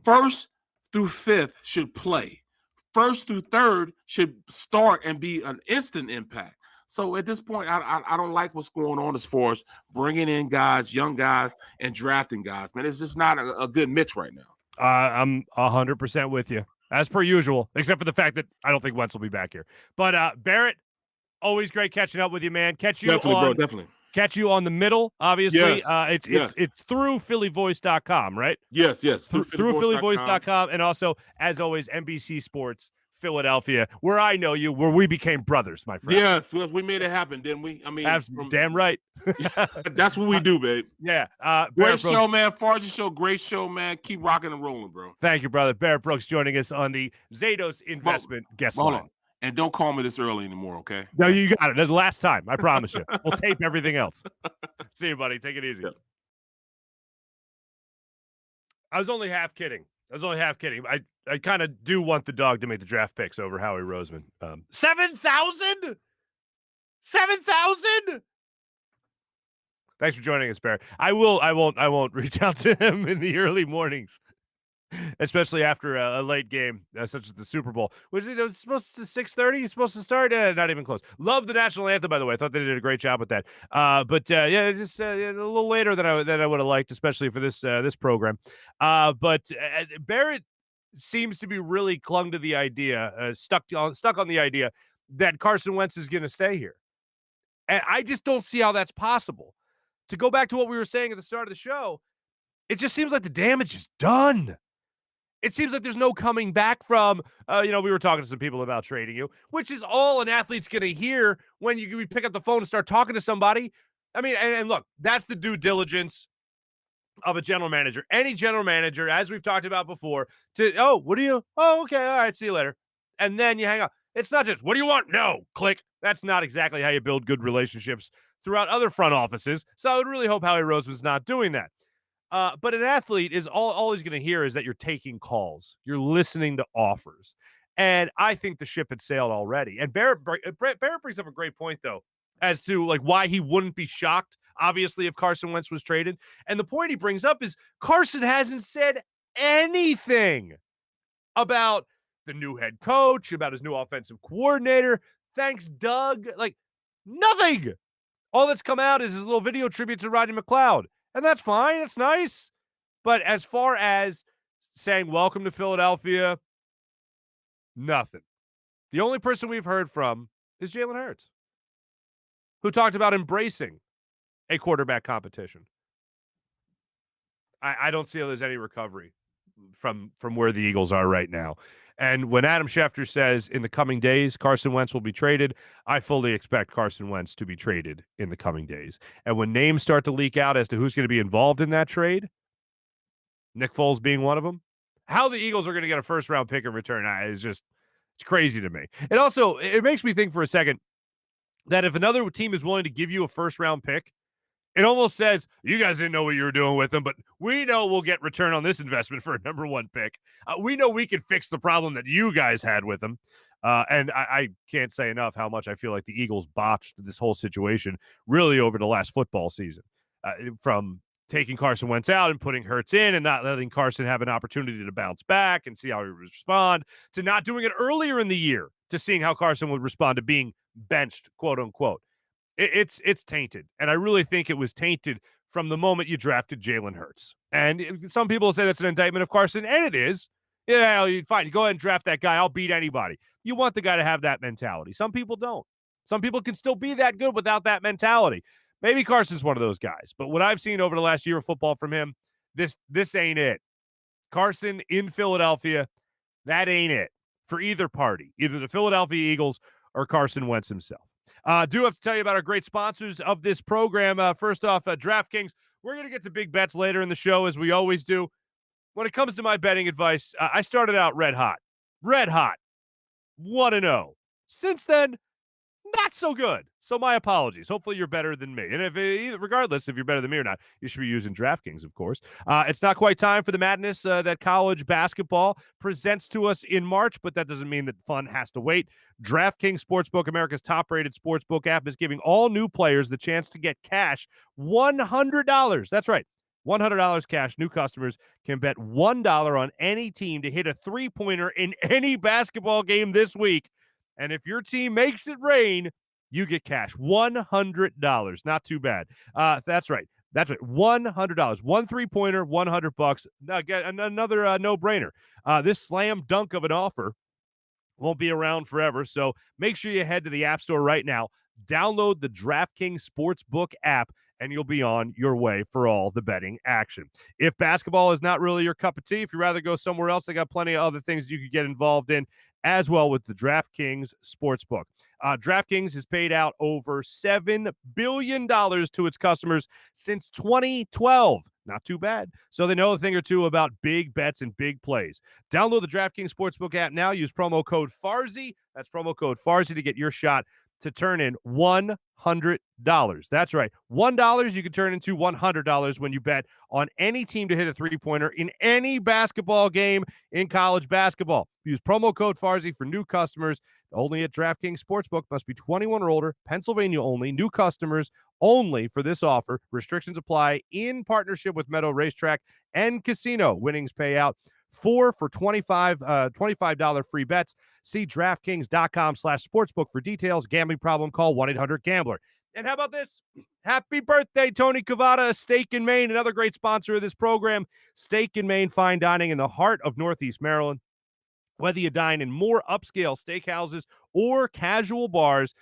1st through 5th should play. 1st through 3rd should start and be an instant impact. So at this point, I don't like what's going on as far as bringing in guys, young guys, and drafting guys. Man, it's just not a good mix right now. I'm 100% with you, as per usual, except for the fact that I don't think Wentz will be back here. But Barrett, always great catching up with you, man. Definitely. Catch you on the middle, obviously. Yes, it's through phillyvoice.com, right? Yes. Through phillyvoice.com. And also, as always, NBC Sports Philadelphia, where I know you, where we became brothers, my friend. Yes, we made it happen, didn't we? I mean, damn right. That's what we do, babe. Yeah. Great show, man. Farzy Show, great show, man. Keep rocking and rolling, bro. Thank you, brother. Barrett Brooks joining us on the Zados Investment guest line. Hold on. And don't call me this early anymore, okay? No, you got it. That's the last time. I promise you. We'll tape everything else. See you, buddy. Take it easy. Yeah. I was only half kidding. I kind of do want the dog to make the draft picks over Howie Roseman. 7,000? 7,000? Thanks for joining us, Barrett. I won't reach out to him in the early mornings, especially after a late game such as the Super Bowl, which is supposed to 6:30. It's supposed to start. Not even close. Love the national anthem, by the way. I thought they did a great job with that. Yeah, just a little later than I would have liked, especially for this program. But Barrett seems to be really clung to the idea, stuck on the idea that Carson Wentz is going to stay here, and I just don't see how that's possible. To go back to what we were saying at the start of the show, it just seems like the damage is done. It seems like there's no coming back from, we were talking to some people about trading you, which is all an athlete's going to hear when you pick up the phone and start talking to somebody. I mean, and look, that's the due diligence of a general manager. Any general manager, as we've talked about before, okay, all right, see you later. And then you hang up. It's not just, what do you want? No, click. That's not exactly how you build good relationships throughout other front offices. So I would really hope Howie Rose was not doing that. But an athlete is all he's going to hear is that you're taking calls. You're listening to offers. And I think the ship had sailed already. And Barrett brings up a great point, though, as to like why he wouldn't be shocked, obviously, if Carson Wentz was traded. And the point he brings up is Carson hasn't said anything about the new head coach, about his new offensive coordinator. Thanks, Doug. Like, nothing. All that's come out is his little video tribute to Rodney McLeod. And that's fine. That's nice. But as far as saying welcome to Philadelphia, nothing. The only person we've heard from is Jalen Hurts, who talked about embracing a quarterback competition. I don't see how there's any recovery from where the Eagles are right now. And when Adam Schefter says in the coming days, Carson Wentz will be traded, I fully expect Carson Wentz to be traded in the coming days. And when names start to leak out as to who's going to be involved in that trade, Nick Foles being one of them, how the Eagles are going to get a first-round pick in return is just, it's crazy to me. It makes me think for a second that if another team is willing to give you a first-round pick, it almost says, you guys didn't know what you were doing with them, but we know we'll get return on this investment for a number one pick. We know we could fix the problem that you guys had with them. And I can't say enough how much I feel like the Eagles botched this whole situation really over the last football season. From taking Carson Wentz out and putting Hurts in and not letting Carson have an opportunity to bounce back and see how he would respond, to not doing it earlier in the year, to seeing how Carson would respond to being benched, quote unquote. It's tainted. And I really think it was tainted from the moment you drafted Jalen Hurts. And some people say that's an indictment of Carson, and it is. Yeah, fine. You go ahead and draft that guy. I'll beat anybody. You want the guy to have that mentality. Some people don't. Some people can still be that good without that mentality. Maybe Carson's one of those guys. But what I've seen over the last year of football from him, this ain't it. Carson in Philadelphia, that ain't it for either party, either the Philadelphia Eagles or Carson Wentz himself. Do have to tell you about our great sponsors of this program. First off, DraftKings. We're going to get to big bets later in the show, as we always do. When it comes to my betting advice, I started out red hot, 1-0. Since then, not so good. So my apologies. Hopefully you're better than me. And regardless if you're better than me or not, you should be using DraftKings, of course. It's not quite time for the madness that college basketball presents to us in March, but that doesn't mean that fun has to wait. DraftKings Sportsbook, America's top-rated sportsbook app, is giving all new players the chance to get cash, $100. That's right. $100 cash. New customers can bet $1 on any team to hit a three-pointer in any basketball game this week. And if your team makes it rain, you get cash. $100. Not too bad. That's right. $100. One three-pointer, $100. Now, get another no-brainer. This slam dunk of an offer won't be around forever, so make sure you head to the App Store right now, download the DraftKings Sportsbook app, and you'll be on your way for all the betting action. If basketball is not really your cup of tea, if you'd rather go somewhere else, they got plenty of other things you could get involved in as well with the DraftKings Sportsbook. DraftKings has paid out over $7 billion to its customers since 2012. Not too bad. So they know a thing or two about big bets and big plays. Download the DraftKings Sportsbook app now. Use promo code Farzy. That's promo code Farzy to get your shot to turn in $100. That's right. $1 you can turn into $100 when you bet on any team to hit a three-pointer in any basketball game in college basketball. Use promo code Farzy for new customers only at DraftKings Sportsbook. Must be 21 or older. Pennsylvania only. New customers only for this offer. Restrictions apply in partnership with Meadow Racetrack and Casino. Winnings pay out 4 for $25 free bets. See DraftKings.com/sportsbook for details. Gambling problem, call 1-800-GAMBLER. And how about this? Happy birthday, Tony Cavada, Steak in Maine, another great sponsor of this program. Steak in Maine Fine Dining in the heart of Northeast Maryland. Whether you dine in more upscale steakhouses or casual bars,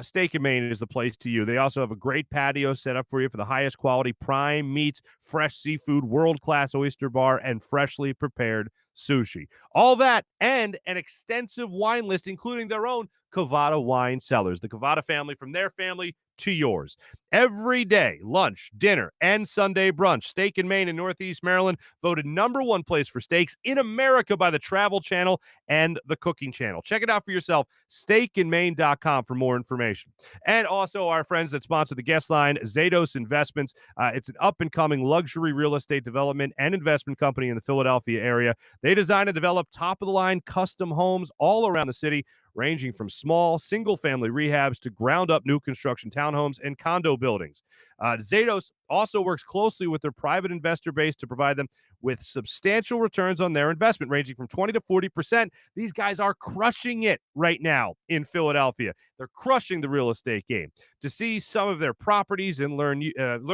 Steak in Maine is the place to you. They also have a great patio set up for you for the highest quality prime meats, fresh seafood, world-class oyster bar, and freshly prepared sushi. All that and an extensive wine list, including their own Cavada wine cellars. The Cavada family, from their family to yours. Every day, lunch, dinner, and Sunday brunch. Steak in Maine in Northeast Maryland, voted #1 place for steaks in America by the Travel Channel and the Cooking Channel. Check it out for yourself, steakinmaine.com for more information. And also our friends that sponsor the guest line, Zados Investments. It's an up-and-coming luxury real estate development and investment company in the Philadelphia area. They design and develop top-of-the-line custom homes all around the city, ranging from small single-family rehabs to ground-up new construction townhomes and condo buildings. Zados also works closely with their private investor base to provide them with substantial returns on their investment, ranging from 20 to 40%. These guys are crushing it right now in Philadelphia. They're crushing the real estate game. To see some of their properties and learn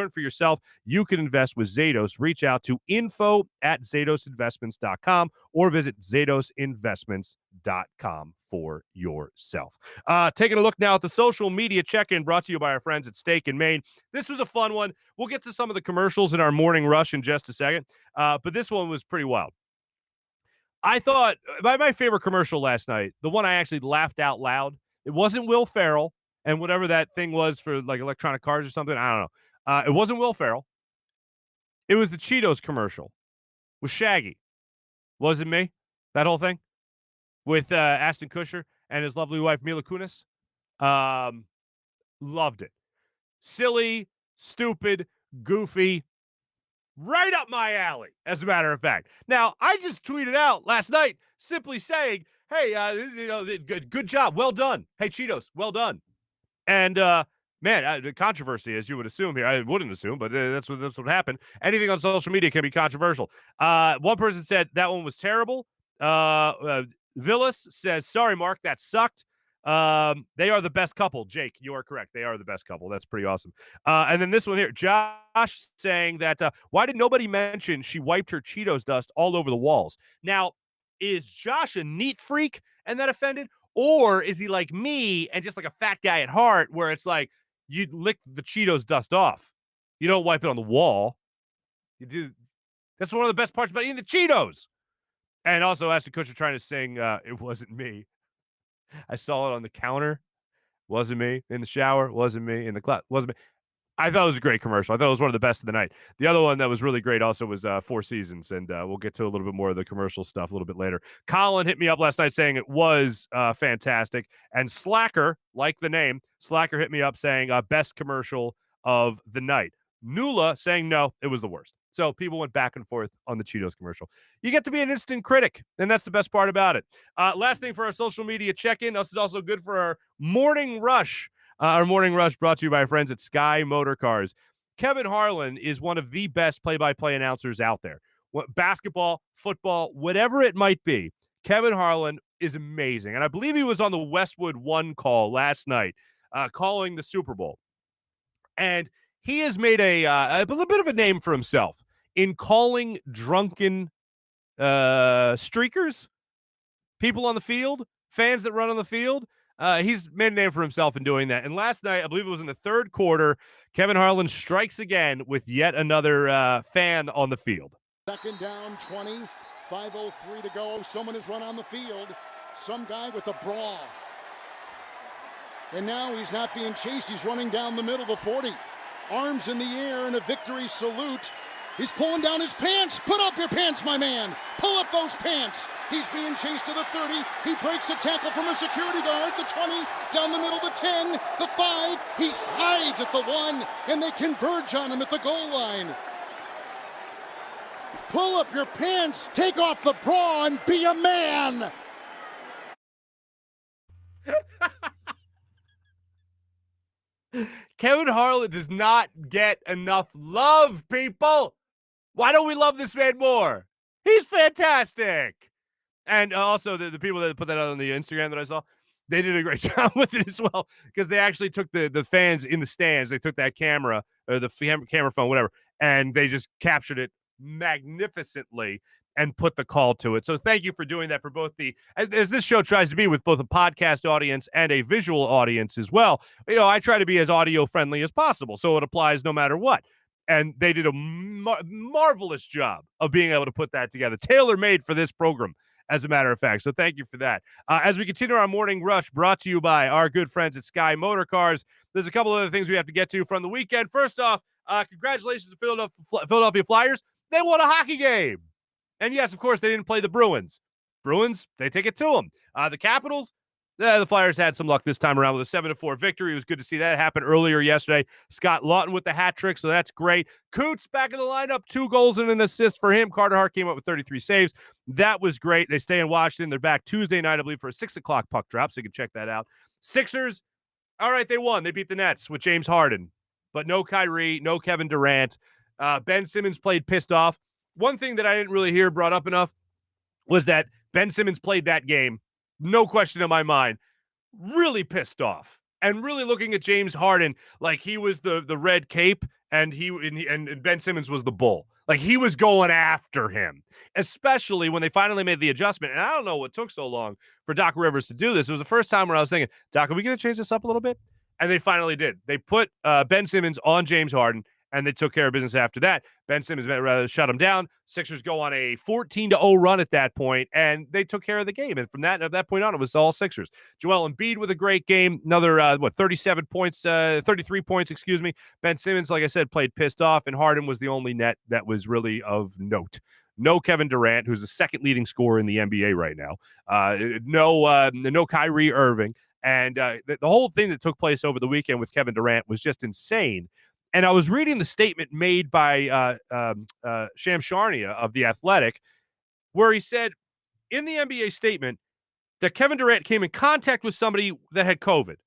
for yourself, you can invest with Zados. Reach out to info@zadosinvestments.com or visit zadosinvestments.com for yourself. Taking a look now at the social media check-in brought to you by our friends at Steak in Maine. This was a fun one. We'll get to some of the commercials in our morning rush in just a second, but this one was pretty wild. I thought my favorite commercial last night, the one I actually laughed out loud, it wasn't Will Ferrell and whatever that thing was for like electronic cars or something. I don't know. It wasn't Will Ferrell. It was the Cheetos commercial with Shaggy. Wasn't me? That whole thing with Ashton Kutcher and his lovely wife Mila Kunis. Loved it. Silly, stupid, goofy, right up my alley, as a matter of fact. Now, I just tweeted out last night simply saying, hey, good job. Well done. Hey, Cheetos, well done. And, the controversy, as you would assume here. I wouldn't assume, but that's what happened. Anything on social media can be controversial. One person said that one was terrible. Villas says, sorry, Mark, that sucked. They are the best couple. Jake, you are correct. They are the best couple. That's pretty awesome. And then this one here, Josh saying that, why did nobody mention she wiped her Cheetos dust all over the walls? Now, is Josh a neat freak and that offended? Or is he like me and just like a fat guy at heart where it's like you lick the Cheetos dust off? You don't wipe it on the wall. You do. That's one of the best parts about eating the Cheetos. And also Ashton Kutcher trying to sing, it wasn't me. I saw it on the counter. Wasn't me. In the shower. Wasn't me. In the closet. Wasn't me. I thought it was a great commercial. I thought it was one of the best of the night. The other one that was really great also was Four Seasons, and we'll get to a little bit more of the commercial stuff a little bit later. Colin hit me up last night saying it was fantastic. And Slacker, like the name, Slacker hit me up saying best commercial of the night. Nula saying no, it was the worst. So people went back and forth on the Cheetos commercial. You get to be an instant critic, and that's the best part about it. Last thing for our social media check-in. This is also good for our morning rush. Our morning rush brought to you by our friends at Sky Motor Cars. Kevin Harlan is one of the best play-by-play announcers out there. Basketball, football, whatever it might be, Kevin Harlan is amazing. And I believe he was on the Westwood One call last night, calling the Super Bowl. And he has made a bit of a name for himself in calling drunken streakers, people on the field, fans that run on the field. He's made a name for himself in doing that. And last night, I believe it was in the third quarter, Kevin Harlan strikes again with yet another fan on the field. Second down, 20, 5:03 to go. Someone has run on the field. Some guy with a bra. And now he's not being chased. He's running down the middle, the 40. Arms in the air in a victory salute. He's pulling down his pants. Put up your pants, my man. Pull up those pants. He's being chased to the 30. He breaks a tackle from a security guard. The 20, down the middle, the 10, the 5. He slides at the 1, and they converge on him at the goal line. Pull up your pants, take off the bra, and be a man. Kevin Harlan does not get enough love, people. Why don't we love this man more? He's fantastic. And also, the people that put that out on the Instagram that I saw, they did a great job with it as well, because they actually took the fans in the stands. They took that camera, or the camera phone, whatever, and they just captured it magnificently and put the call to it. So thank you for doing that for both as this show tries to be with both a podcast audience and a visual audience as well. You know, I try to be as audio friendly as possible, so it applies no matter what. And they did a marvelous job of being able to put that together, tailor-made for this program, as a matter of fact. So thank you for that. As we continue our morning rush, brought to you by our good friends at Sky Motor Cars, there's a couple other things we have to get to from the weekend. First off, congratulations to Philadelphia Flyers. They won a hockey game. And yes, of course, they didn't play the Bruins. Bruins, they take it to them. The Capitals, the Flyers had some luck this time around with a 7-4 victory. It was good to see that happen earlier yesterday. Scott Lawton with the hat trick, so that's great. Coots back in the lineup, 2 goals and an assist for him. Carter Hart came up with 33 saves. That was great. They stay in Washington. They're back Tuesday night, I believe, for a 6 o'clock puck drop, so you can check that out. Sixers, all right, they won. They beat the Nets with James Harden, but no Kyrie, no Kevin Durant. Ben Simmons played pissed off. One thing that I didn't really hear brought up enough was that Ben Simmons played that game, no question in my mind, really pissed off and really looking at James Harden like he was the red cape and Ben Simmons was the bull. Like he was going after him, especially when they finally made the adjustment. And I don't know what took so long for Doc Rivers to do this. It was the first time where I was thinking, Doc, are we going to change this up a little bit? And they finally did. They put Ben Simmons on James Harden, and they took care of business after that. Ben Simmons rather shut him down. Sixers go on a 14-0 run at that point, and they took care of the game. And from at that point on, it was all Sixers. Joel Embiid with a great game. Another, 33 points, excuse me. Ben Simmons, like I said, played pissed off, and Harden was the only net that was really of note. No Kevin Durant, who's the second leading scorer in the NBA right now. No Kyrie Irving. And the whole thing that took place over the weekend with Kevin Durant was just insane. And I was reading the statement made by Sham Charania of The Athletic, where he said in the NBA statement that Kevin Durant came in contact with somebody that had COVID,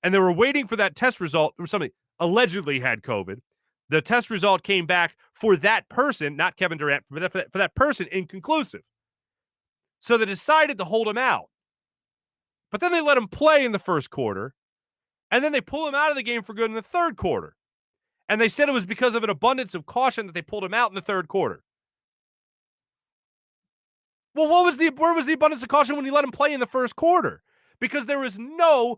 and they were waiting for that test result, or somebody allegedly had COVID. The test result came back for that person, not Kevin Durant, for that person, inconclusive. So they decided to hold him out. But then they let him play in the first quarter, and then they pull him out of the game for good in the third quarter. And they said it was because of an abundance of caution that they pulled him out in the third quarter. Well, where was the abundance of caution when you let him play in the first quarter? Because there was no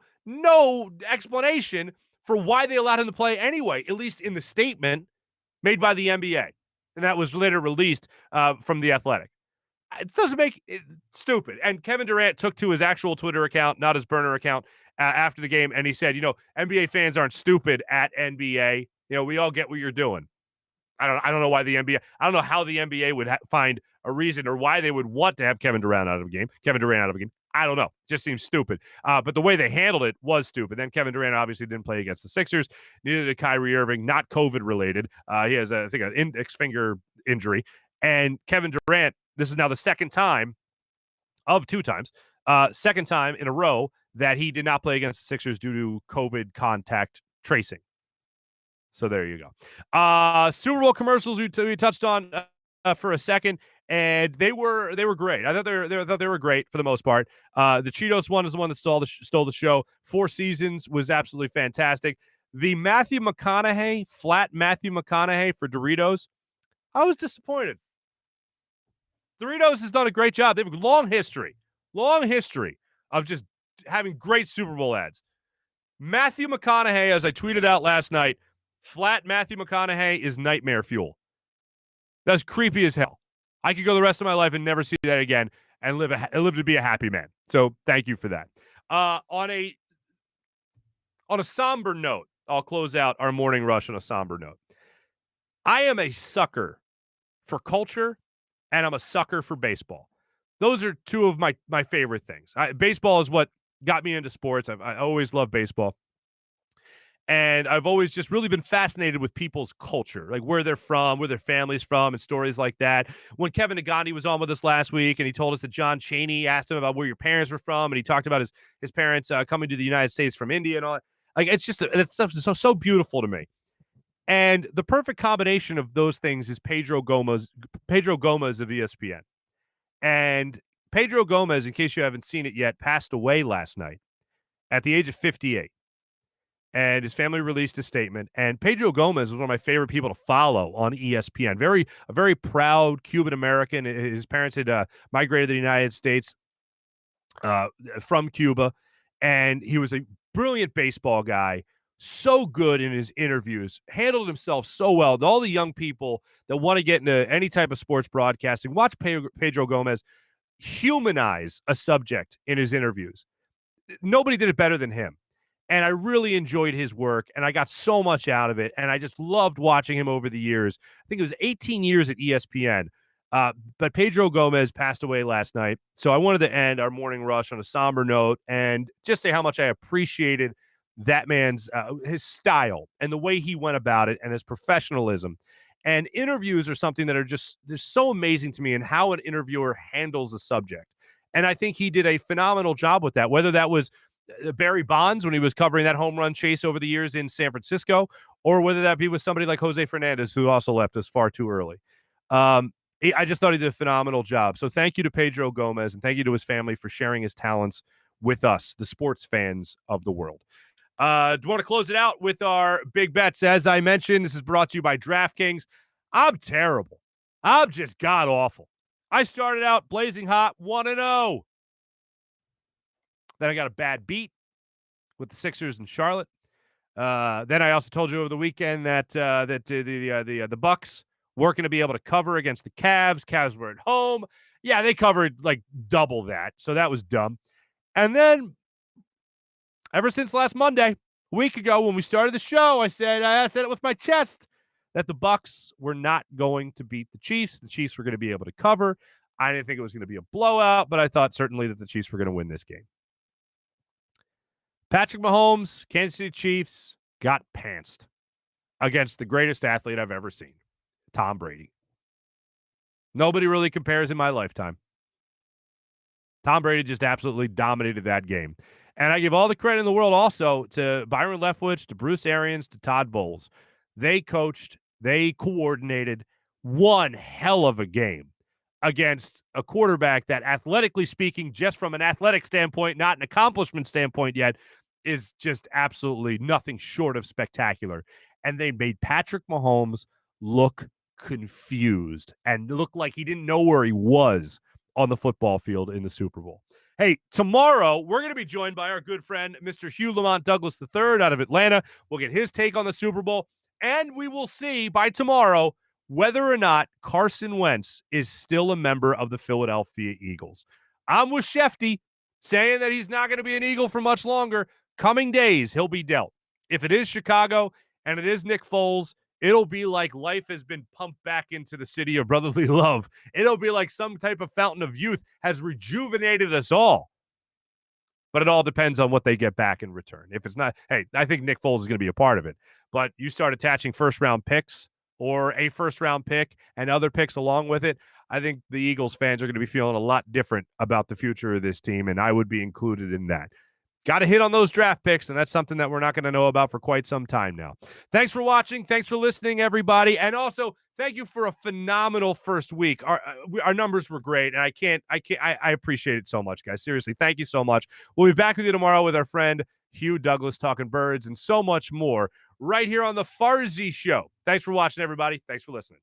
explanation for why they allowed him to play anyway, at least in the statement made by the NBA. And that was later released from The Athletic. It doesn't make it stupid. And Kevin Durant took to his actual Twitter account, not his burner account, after the game, and he said, NBA fans aren't stupid at NBA. We all get what you're doing. I don't know why the NBA. I don't know how the NBA would find a reason or why they would want to have Kevin Durant out of a game. I don't know. It just seems stupid. But the way they handled it was stupid. Then Kevin Durant obviously didn't play against the Sixers. Neither did Kyrie Irving. Not COVID related. He has, I think, an index finger injury. And Kevin Durant. This is now the second time of 2 times. Second time in a row that he did not play against the Sixers due to COVID contact tracing. So there you go. Super Bowl commercials we touched on for a second, and they were great. I thought they were great for the most part. The Cheetos one is the one that stole the show. 4 Seasons was absolutely fantastic. The flat Matthew McConaughey for Doritos, I was disappointed. Doritos has done a great job. They have a long history of just having great Super Bowl ads. Matthew McConaughey, as I tweeted out last night, flat Matthew McConaughey is nightmare fuel. That's creepy as hell. I could go the rest of my life and never see that again and live to be a happy man. So thank you for that. On a somber note, I'll close out our morning rush on a somber note. I am a sucker for culture, and I'm a sucker for baseball. Those are two of my favorite things. Baseball is what got me into sports. I always loved baseball. And I've always just really been fascinated with people's culture, like where they're from, where their family's from, and stories like that. When Kevin Nagandi was on with us last week, and he told us that John Chaney asked him about where your parents were from, and he talked about his parents coming to the United States from India and all that. Like, it's stuff so beautiful to me. And the perfect combination of those things is Pedro Gomez of ESPN. And Pedro Gomez, in case you haven't seen it yet, passed away last night at the age of 58. And his family released a statement. And Pedro Gomez was one of my favorite people to follow on ESPN. A very proud Cuban American. His parents had migrated to the United States from Cuba. And he was a brilliant baseball guy. So good in his interviews, handled himself so well. And all the young people that want to get into any type of sports broadcasting, watch Pedro Gomez humanize a subject in his interviews. Nobody did it better than him. And I really enjoyed his work, and I got so much out of it, and I just loved watching him over the years. I think it was 18 years at ESPN. But Pedro Gomez passed away last night, so I wanted to end our morning rush on a somber note and just say how much I appreciated that man's his style and the way he went about it and his professionalism. And interviews are something that are they're so amazing to me, and how an interviewer handles a subject. And I think he did a phenomenal job with that, whether that was Barry Bonds when he was covering that home run chase over the years in San Francisco, or whether that be with somebody like Jose Fernandez, who also left us far too early. I just thought he did a phenomenal job. So thank you to Pedro Gomez, and thank you to his family for sharing his talents with us, the sports fans of the world. Do you want to close it out with our big bets? As I mentioned, this is brought to you by DraftKings. I'm terrible. I'm just god-awful. I started out blazing hot, 1-0. Then I got a bad beat with the Sixers in Charlotte. Then I also told you over the weekend that the Bucks weren't going to be able to cover against the Cavs. Cavs were at home. Yeah, they covered like double that, so that was dumb. And then ever since last Monday, a week ago when we started the show, I said it with my chest that the Bucks were not going to beat the Chiefs. The Chiefs were going to be able to cover. I didn't think it was going to be a blowout, but I thought certainly that the Chiefs were going to win this game. Patrick Mahomes, Kansas City Chiefs, got pantsed against the greatest athlete I've ever seen, Tom Brady. Nobody really compares in my lifetime. Tom Brady just absolutely dominated that game. And I give all the credit in the world also to Byron Leftwich, to Bruce Arians, to Todd Bowles. They coached, they coordinated one hell of a game against a quarterback that, athletically speaking, just from an athletic standpoint, not an accomplishment standpoint yet, is just absolutely nothing short of spectacular. And they made Patrick Mahomes look confused and look like he didn't know where he was on the football field in the Super Bowl. Hey, tomorrow we're going to be joined by our good friend, Mr. Hugh Lamont Douglas III out of Atlanta. We'll get his take on the Super Bowl, and we will see by tomorrow whether or not Carson Wentz is still a member of the Philadelphia Eagles. I'm with Shefty saying that he's not going to be an Eagle for much longer. Coming days, he'll be dealt. If it is Chicago and it is Nick Foles, it'll be like life has been pumped back into the city of brotherly love. It'll be like some type of fountain of youth has rejuvenated us all. But it all depends on what they get back in return. If it's not, hey, I think Nick Foles is going to be a part of it. But you start attaching first-round picks or a first-round pick and other picks along with it, I think the Eagles fans are going to be feeling a lot different about the future of this team, and I would be included in that. Got to hit on those draft picks, and that's something that we're not going to know about for quite some time now. Thanks for watching. Thanks for listening, everybody. And also, thank you for a phenomenal first week. Our numbers were great, and I appreciate it so much, guys. Seriously, thank you so much. We'll be back with you tomorrow with our friend Hugh Douglas talking birds and so much more right here on the Farzy Show. Thanks for watching, everybody. Thanks for listening.